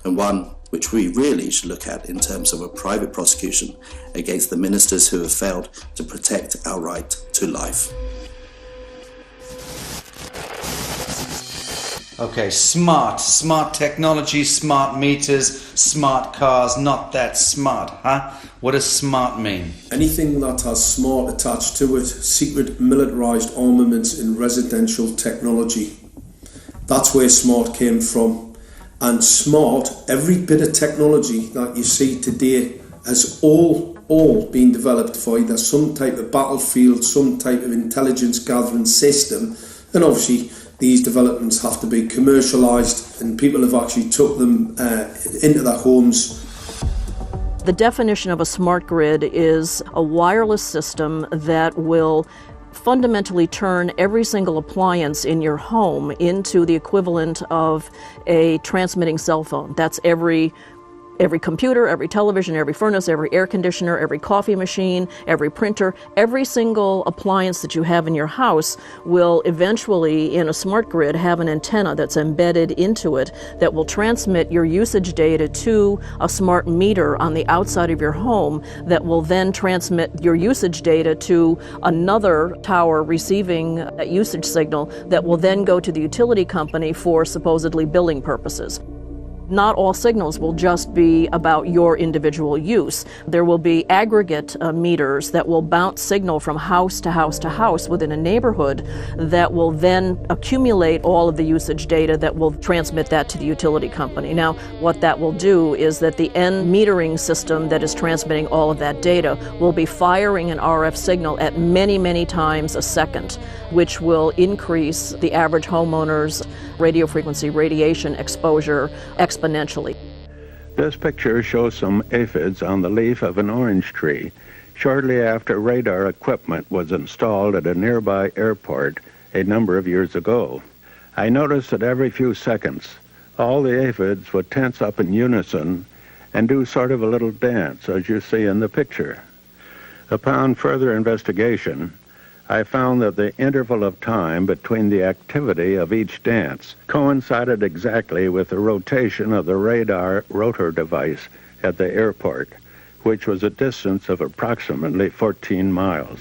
and one which we really should look at in terms of a private prosecution against the ministers who have failed to protect our right to life. Okay, smart technology, smart meters, smart cars, not that smart, huh? What does smart mean? Anything that has smart attached to it, secret militarised armaments in residential technology. That's where smart came from. And smart, every bit of technology that you see today has all been developed for either some type of battlefield, some type of intelligence gathering system, and obviously these developments have to be commercialised, and people have actually took them into their homes. The definition of a smart grid is a wireless system that will fundamentally turn every single appliance in your home into the equivalent of a transmitting cell phone. That's every computer, every television, every furnace, every air conditioner, every coffee machine, every printer, every single appliance that you have in your house will eventually, in a smart grid, have an antenna that's embedded into it that will transmit your usage data to a smart meter on the outside of your home that will then transmit your usage data to another tower receiving that usage signal that will then go to the utility company for supposedly billing purposes. Not all signals will just be about your individual use. There will be aggregate meters that will bounce signal from house to house to house within a neighborhood that will then accumulate all of the usage data that will transmit that to the utility company. Now, what that will do is that the end metering system that is transmitting all of that data will be firing an RF signal at many, many times a second, which will increase the average homeowner's radio frequency radiation exposure exponentially. This picture shows some aphids on the leaf of an orange tree shortly after radar equipment was installed at a nearby airport a number of years ago. I noticed that every few seconds all the aphids would tense up in unison and do sort of a little dance, as you see in the picture. Upon further investigation, I found that the interval of time between the activity of each dance coincided exactly with the rotation of the radar rotor device at the airport, which was a distance of approximately 14 miles.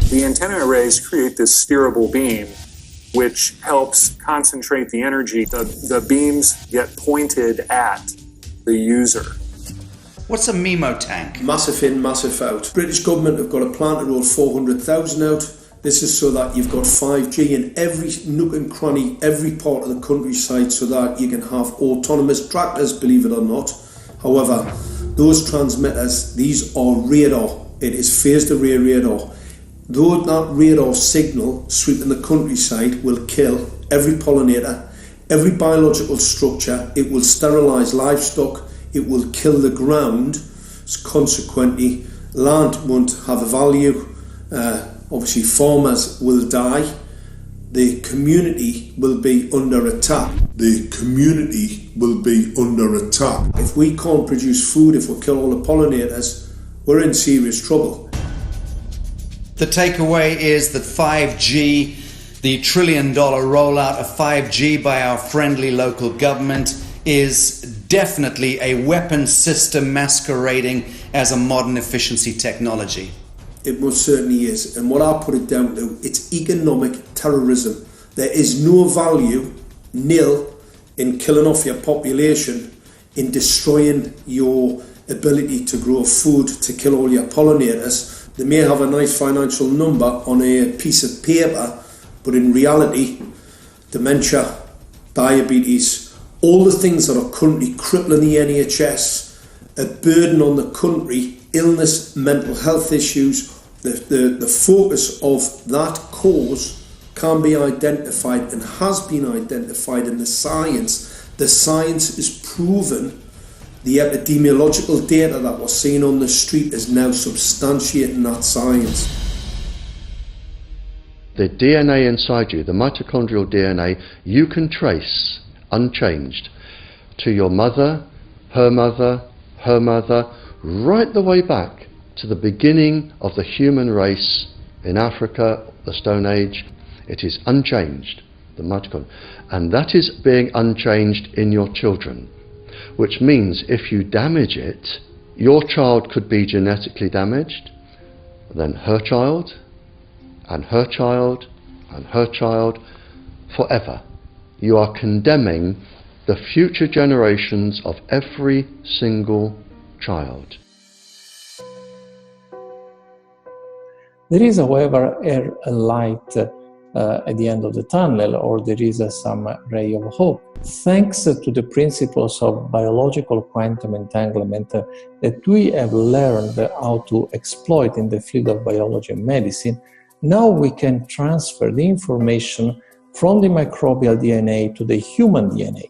The antenna arrays create this steerable beam, which helps concentrate the energy. The beams get pointed at the user. What's a MIMO tank? Massive in, massive out. British government have got a plan to roll 400,000 out. This is so that you've got 5G in every nook and cranny, every part of the countryside, so that you can have autonomous tractors, believe it or not. However, those transmitters, these are radar. It is phased array radar. Though that radar signal sweeping the countryside will kill every pollinator, every biological structure, it will sterilise livestock, it will kill the ground, so consequently land won't have a value, obviously farmers will die, the community will be under attack. The community will be under attack. If we can't produce food, if we kill all the pollinators, we're in serious trouble. The takeaway is that 5G, the $1 trillion rollout of 5G by our friendly local government, is definitely a weapons system masquerading as a modern efficiency technology. It most certainly is, and what I put it down to, it's economic terrorism. There is no value, nil, in killing off your population, in destroying your ability to grow food, to kill all your pollinators. They may have a nice financial number on a piece of paper, but in reality, dementia, diabetes, all the things that are currently crippling the NHS, a burden on the country, illness, mental health issues, the focus of that cause can be identified and has been identified in the science. The science is proven. The epidemiological data that we're seeing on the street is now substantiating that science. The DNA inside you, the mitochondrial DNA, you can trace unchanged to your mother, her mother, her mother, right the way back to the beginning of the human race in Africa, the Stone Age. It is unchanged, the mitochondria, and that is being unchanged in your children, which means if you damage it, your child could be genetically damaged, then her child, and her child, and her child, forever. You are condemning the future generations of every single child. There is, however, a light at the end of the tunnel, or there is some ray of hope. Thanks to the principles of biological quantum entanglement that we have learned how to exploit in the field of biology and medicine, now we can transfer the information from the microbial DNA to the human DNA.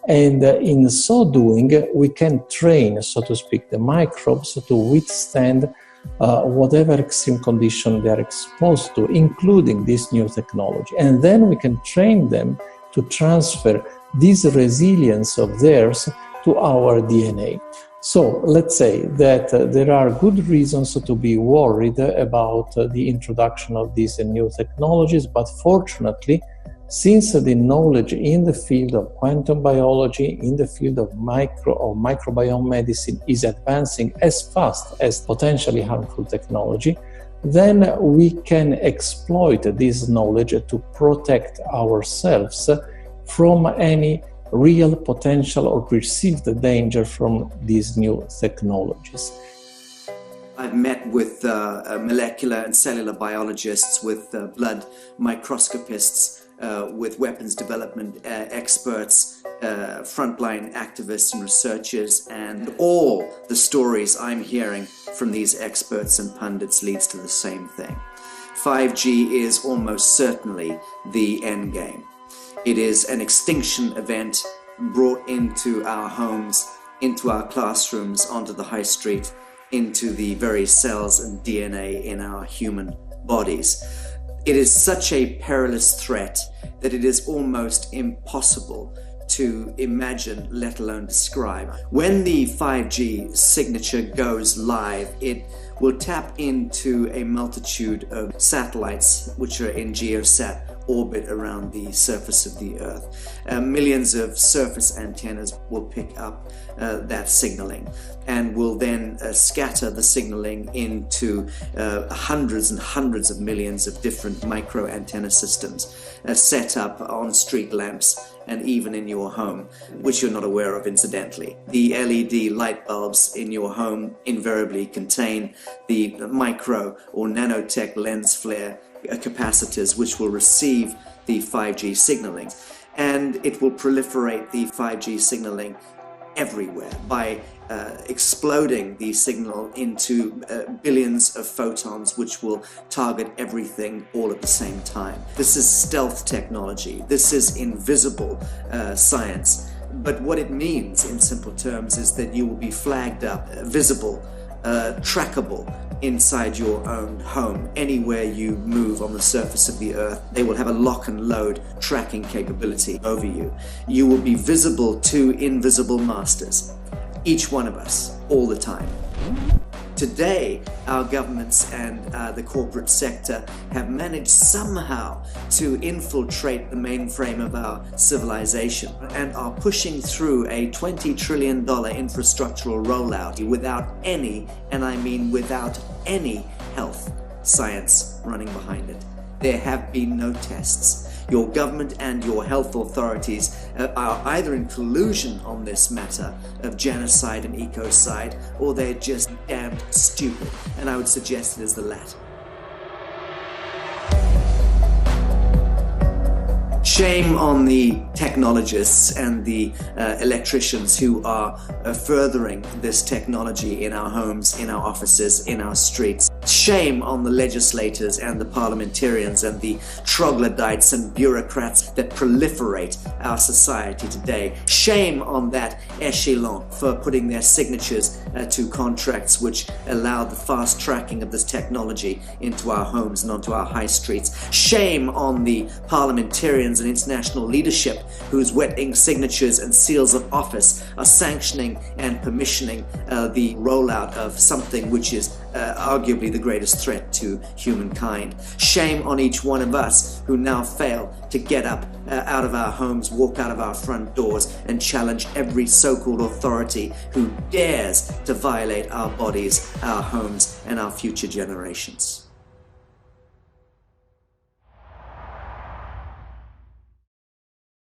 And in so doing, we can train, so to speak, the microbes to withstand whatever extreme condition they are exposed to, including this new technology. And then we can train them to transfer this resilience of theirs to our DNA. So let's say that there are good reasons to be worried about the introduction of these new technologies, but fortunately, since the knowledge in the field of quantum biology, in the field of microbiome medicine is advancing as fast as potentially harmful technology, then we can exploit this knowledge to protect ourselves from any real potential or perceived danger from these new technologies. I've met with molecular and cellular biologists, with blood microscopists, with weapons development experts, frontline activists and researchers, and all the stories I'm hearing from these experts and pundits leads to the same thing. 5G is almost certainly the end game. It is an extinction event brought into our homes, into our classrooms, onto the high street, into the very cells and DNA in our human bodies. It is such a perilous threat that it is almost impossible to imagine, let alone describe. When the 5G signature goes live, it will tap into a multitude of satellites which are in geosat orbit around the surface of the Earth. Millions of surface antennas will pick up that signaling and will then scatter the signaling into hundreds and hundreds of millions of different micro antenna systems set up on street lamps and even in your home, which you're not aware of incidentally. The LED light bulbs in your home invariably contain the micro or nanotech lens flare capacitors which will receive the 5G signaling, and it will proliferate the 5G signaling everywhere by exploding the signal into billions of photons which will target everything all at the same time. This is stealth technology. This is invisible science. But what it means in simple terms is that you will be flagged up, visible, trackable inside your own home. Anywhere you move on the surface of the Earth, they will have a lock and load tracking capability over you. You will be visible to invisible masters, each one of us, all the time. Today, our governments and the corporate sector have managed somehow to infiltrate the mainframe of our civilization and are pushing through a $20 trillion infrastructural rollout without any, and I mean without any, health science running behind it. There have been no tests. Your government and your health authorities are either in collusion on this matter of genocide and ecocide, or they're just damned stupid, and I would suggest it is the latter. Shame on the technologists and the electricians who are furthering this technology in our homes, in our offices, in our streets. Shame on the legislators and the parliamentarians and the troglodytes and bureaucrats that proliferate our society today. Shame on that echelon for putting their signatures to contracts which allow the fast tracking of this technology into our homes and onto our high streets. Shame on the parliamentarians and international leadership whose wet ink signatures and seals of office are sanctioning and permissioning the rollout of something which is arguably the greatest threat to humankind. Shame on each one of us who now fail to get up out of our homes, walk out of our front doors, and challenge every so-called authority who dares to violate our bodies, our homes, and our future generations.